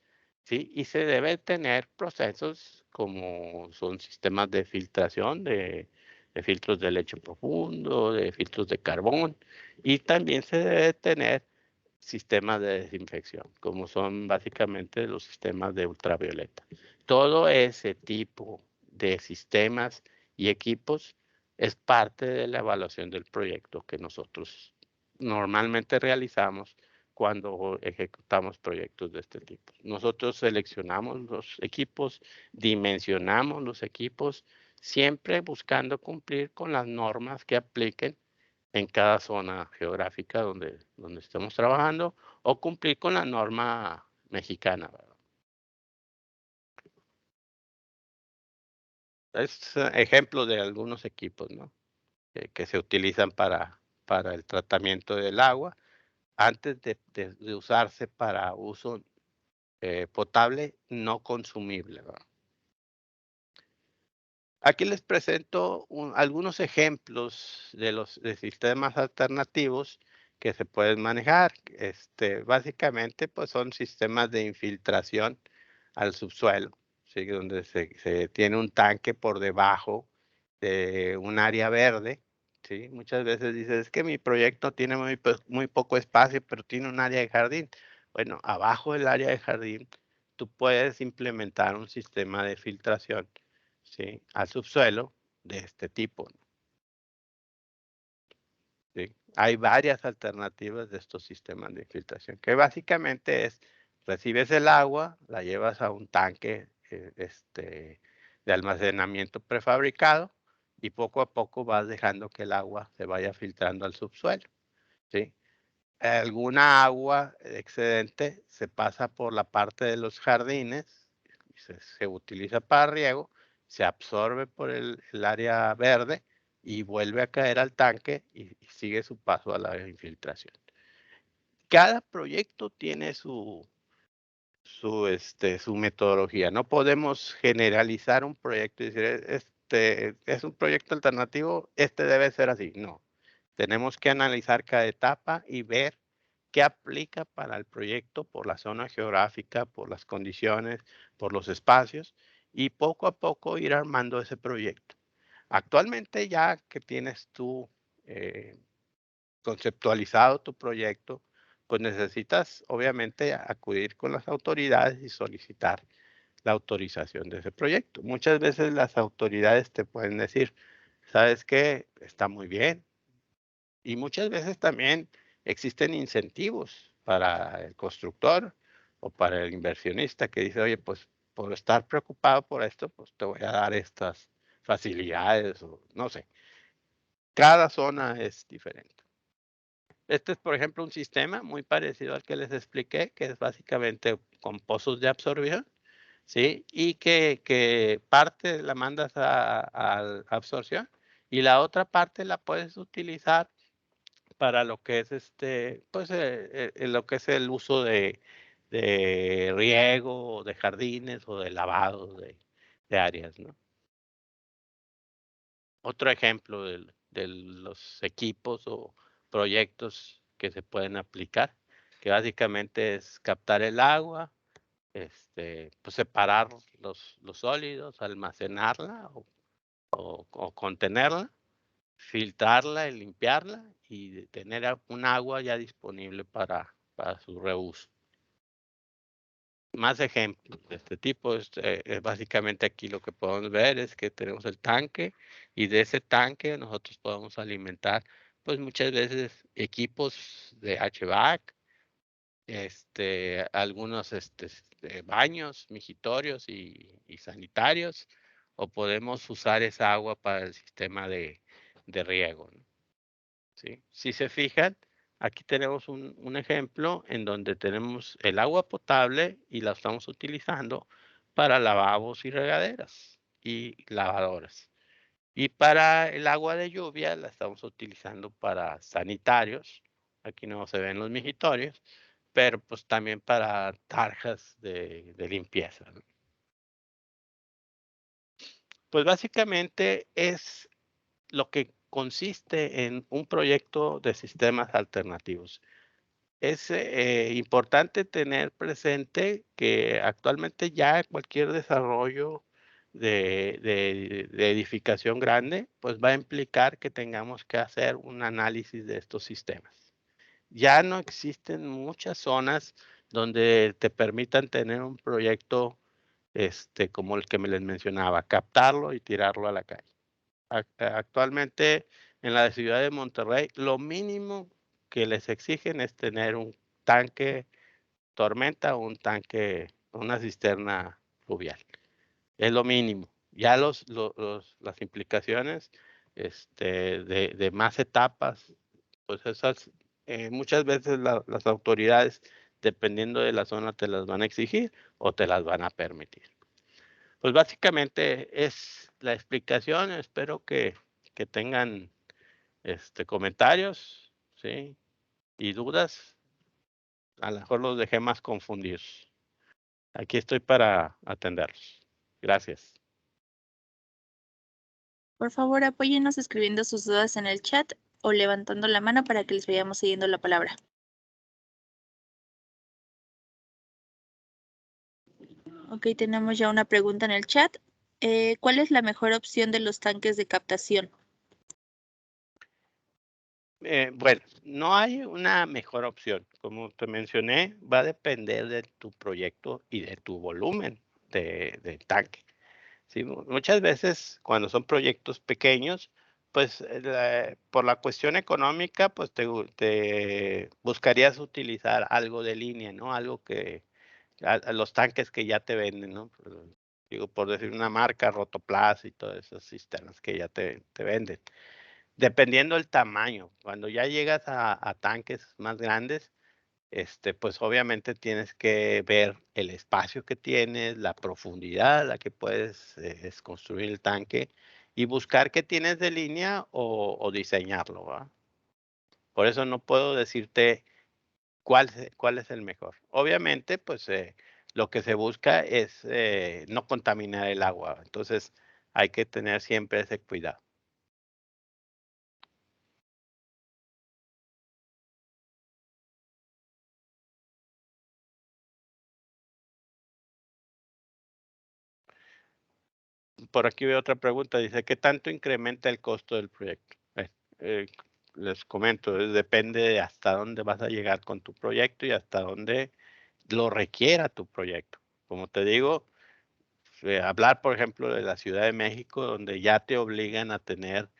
¿sí? Y se debe tener procesos como son sistemas de filtración de filtros de leche profundo, de filtros de carbón, y también se debe tener sistemas de desinfección, como son básicamente los sistemas de ultravioleta. Todo ese tipo de sistemas y equipos es parte de la evaluación del proyecto que nosotros normalmente realizamos cuando ejecutamos proyectos de este tipo. Nosotros seleccionamos los equipos, dimensionamos los equipos, siempre buscando cumplir con las normas que apliquen en cada zona geográfica donde estemos trabajando o cumplir con la norma mexicana, ¿verdad? Es ejemplo de algunos equipos, ¿no? Que se utilizan para el tratamiento del agua antes de usarse para uso potable no consumible, ¿verdad? Aquí les presento algunos ejemplos de sistemas alternativos que se pueden manejar. Básicamente, pues son sistemas de infiltración al subsuelo, ¿sí? Donde se tiene un tanque por debajo de un área verde, ¿sí? Muchas veces dices, es que mi proyecto tiene muy poco espacio, pero tiene un área de jardín. Bueno, abajo del área de jardín, tú puedes implementar un sistema de filtración, ¿sí? Al subsuelo de este tipo, ¿sí? Hay varias alternativas de estos sistemas de infiltración, que básicamente es, recibes el agua, la llevas a un tanque de almacenamiento prefabricado y poco a poco vas dejando que el agua se vaya filtrando al subsuelo, ¿sí? Alguna agua excedente se pasa por la parte de los jardines, se utiliza para riego, se absorbe por el área verde y vuelve a caer al tanque y sigue su paso a la infiltración. Cada proyecto tiene su metodología. No podemos generalizar un proyecto y decir, este es un proyecto alternativo, este debe ser así. No, tenemos que analizar cada etapa y ver qué aplica para el proyecto por la zona geográfica, por las condiciones, por los espacios y poco a poco ir armando ese proyecto. Actualmente ya que tienes tú eh, conceptualizado tu proyecto, pues necesitas obviamente acudir con las autoridades y solicitar la autorización de ese proyecto. Muchas veces las autoridades te pueden decir, ¿sabes qué? Está muy bien. Y muchas veces también existen incentivos para el constructor o para el inversionista que dice, oye, pues por estar preocupado por esto, pues te voy a dar estas facilidades o no sé. Cada zona es diferente. Este es, por ejemplo, un sistema muy parecido al que les expliqué, que es básicamente con pozos de absorción, ¿sí? Y que parte la mandas a absorción y la otra parte la puedes utilizar para lo que es pues lo que es el uso de riego, o de jardines o de lavado de áreas, ¿no? Otro ejemplo de los equipos o proyectos que se pueden aplicar, que básicamente es captar el agua, pues separar los sólidos, almacenarla o contenerla, filtrarla y limpiarla y tener un agua ya disponible para su reuso. Más ejemplos de este tipo, básicamente aquí lo que podemos ver es que tenemos el tanque y de ese tanque nosotros podemos alimentar, pues muchas veces equipos de HVAC, algunos baños, migitorios y sanitarios, o podemos usar esa agua para el sistema de riego, ¿no? ¿Sí? Si se fijan, aquí tenemos un ejemplo en donde tenemos el agua potable y la estamos utilizando para lavabos y regaderas y lavadoras. Y para el agua de lluvia la estamos utilizando para sanitarios. Aquí no se ven los migitorios, pero pues también para tarjas de limpieza, ¿no? Pues básicamente es lo que consiste en un proyecto de sistemas alternativos. Es importante tener presente que actualmente ya cualquier desarrollo de edificación grande, pues va a implicar que tengamos que hacer un análisis de estos sistemas. Ya no existen muchas zonas donde te permitan tener un proyecto como el que me les mencionaba, captarlo y tirarlo a la calle. Actualmente en la ciudad de Monterrey, lo mínimo que les exigen es tener un tanque tormenta o un tanque, una cisterna fluvial. Es lo mínimo. Ya las implicaciones de más etapas, pues esas muchas veces las autoridades, dependiendo de la zona, te las van a exigir o te las van a permitir. Pues básicamente es la explicación. Espero que tengan comentarios, ¿sí? Y dudas. A lo mejor los dejé más confundidos. Aquí estoy para atenderlos. Gracias. Por favor, apóyennos escribiendo sus dudas en el chat o levantando la mano para que les vayamos siguiendo la palabra. Ok, tenemos ya una pregunta en el chat. ¿Cuál es la mejor opción de los tanques de captación? Bueno, no hay una mejor opción. Como te mencioné, va a depender de tu proyecto y de tu volumen de tanque. Sí, muchas veces cuando son proyectos pequeños, pues por la cuestión económica, pues te buscarías utilizar algo de línea, ¿no? Algo que a los tanques que ya te venden, ¿no? Digo, por decir una marca, Rotoplas y todas esas cisternas que ya te venden. Dependiendo del tamaño, cuando ya llegas a tanques más grandes, pues obviamente tienes que ver el espacio que tienes, la profundidad a la que puedes construir el tanque y buscar qué tienes de línea o diseñarlo, ¿va? Por eso no puedo decirte cuál es el mejor. Obviamente, pues lo que se busca es no contaminar el agua. Entonces hay que tener siempre ese cuidado. Por aquí veo otra pregunta, dice, ¿qué tanto incrementa el costo del proyecto? Eh, Les comento, depende de hasta dónde vas a llegar con tu proyecto y hasta dónde lo requiera tu proyecto. Como te digo, hablar, por ejemplo, de la Ciudad de México, donde ya te obligan a tener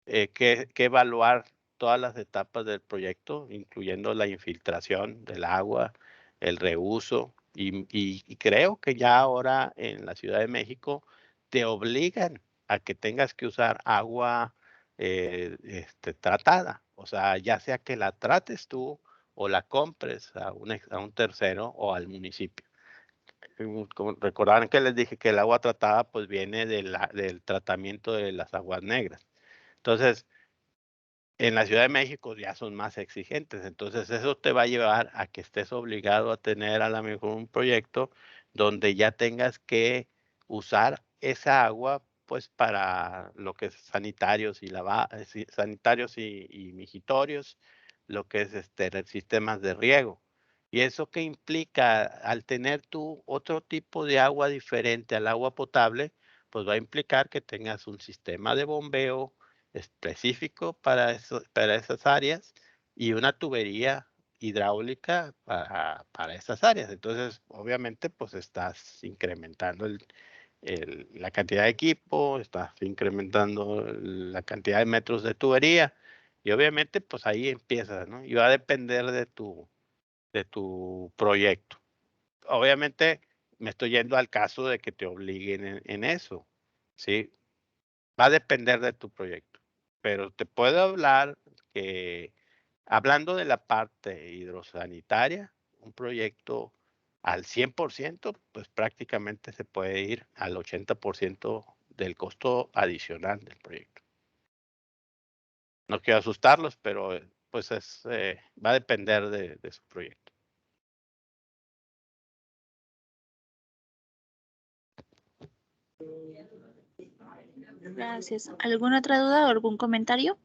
que evaluar todas las etapas del proyecto, incluyendo la infiltración del agua, el reuso, y creo que ya ahora en la Ciudad de México te obligan a que tengas que usar agua tratada, o sea, ya sea que la trates tú o la compres a un tercero o al municipio. Como recordarán que les dije que el agua tratada pues viene del tratamiento de las aguas negras. Entonces, en la Ciudad de México ya son más exigentes, entonces eso te va a llevar a que estés obligado a tener a lo mejor un proyecto donde ya tengas que usar esa agua pues para lo que es sanitarios y sanitarios y migitorios, lo que es sistemas de riego. ¿Y eso qué implica? Al tener tú otro tipo de agua diferente al agua potable, pues va a implicar que tengas un sistema de bombeo específico para esas áreas y una tubería hidráulica para esas áreas. Entonces, obviamente, pues estás incrementando la cantidad de equipo, estás incrementando la cantidad de metros de tubería y obviamente, pues ahí empiezas, ¿no? Y va a depender de tu proyecto. Obviamente, me estoy yendo al caso de que te obliguen en eso, ¿sí? Va a depender de tu proyecto, pero te puedo hablar que, hablando de la parte hidrosanitaria, un proyecto al 100%, pues prácticamente se puede ir al 80% del costo adicional del proyecto. No quiero asustarlos, pero pues va a depender de su proyecto. Gracias. ¿Alguna otra duda o algún comentario?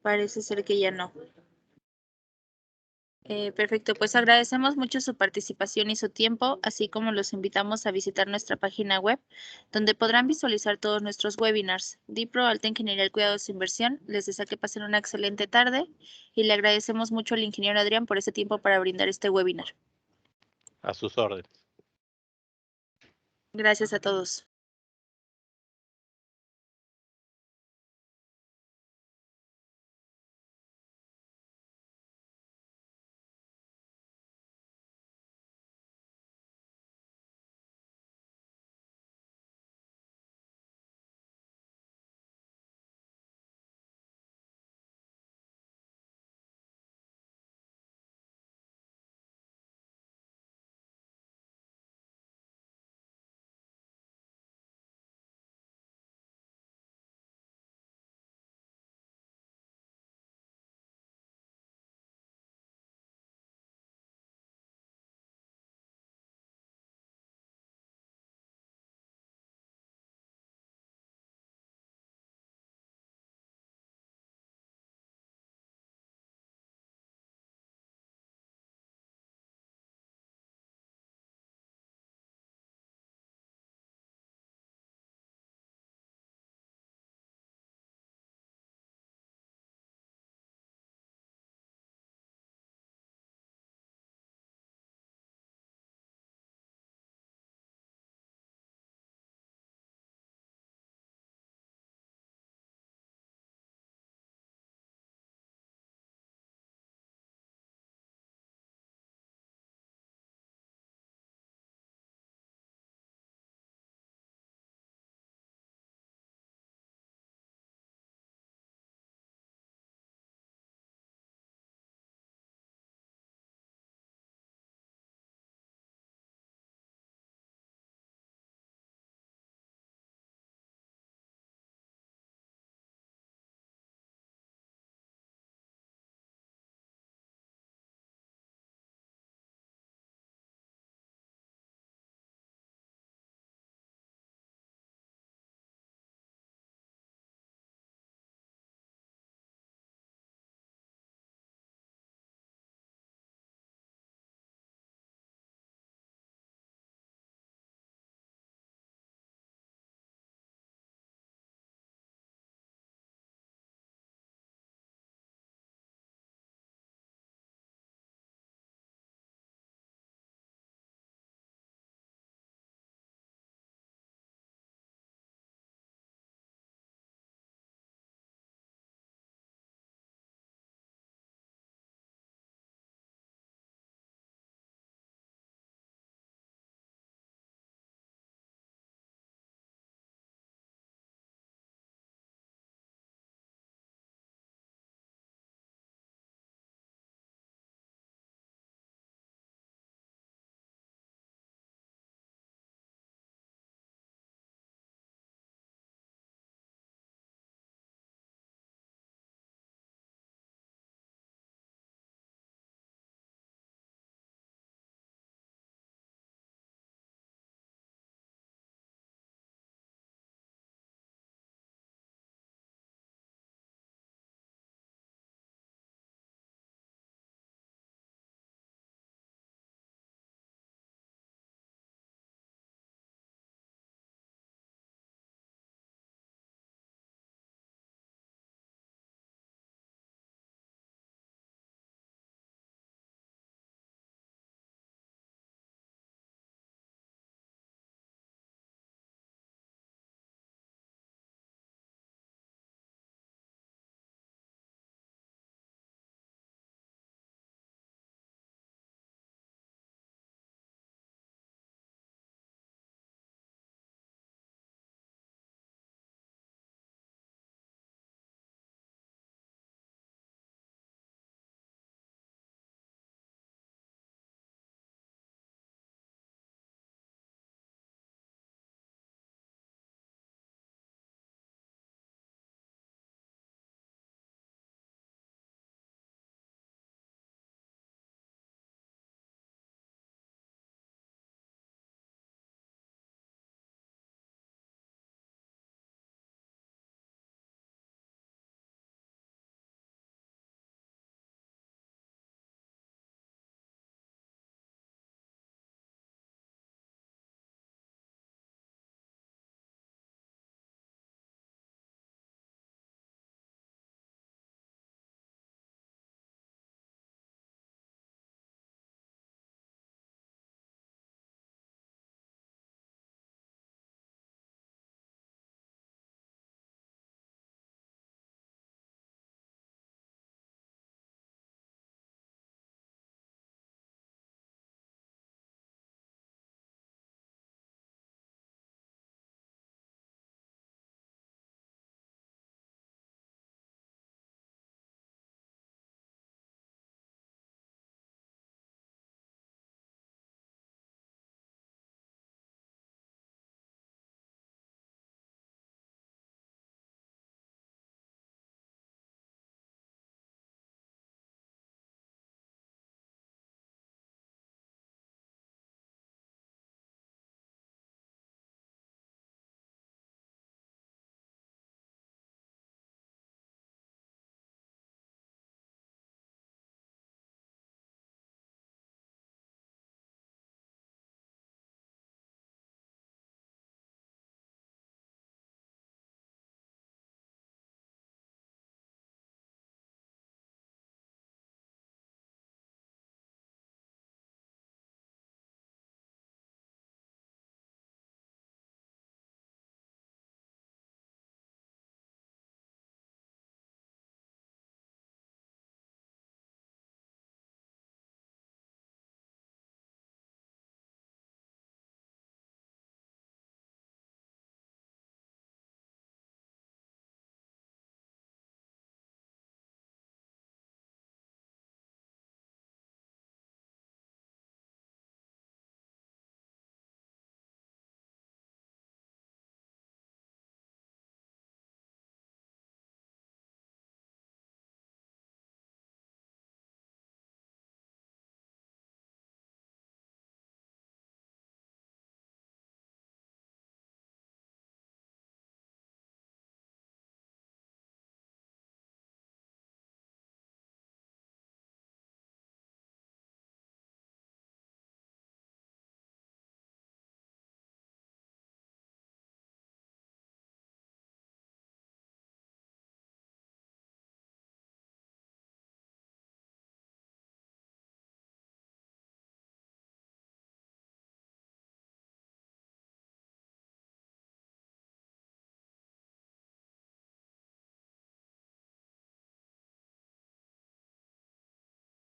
Parece ser que ya no. Perfecto, pues agradecemos mucho su participación y su tiempo, así como los invitamos a visitar nuestra página web, donde podrán visualizar todos nuestros webinars. DIPRO Alta Ingeniería del Cuidado de su Inversión les desea que pasen una excelente tarde y le agradecemos mucho al ingeniero Adrián por este tiempo para brindar este webinar. A sus órdenes. Gracias a todos.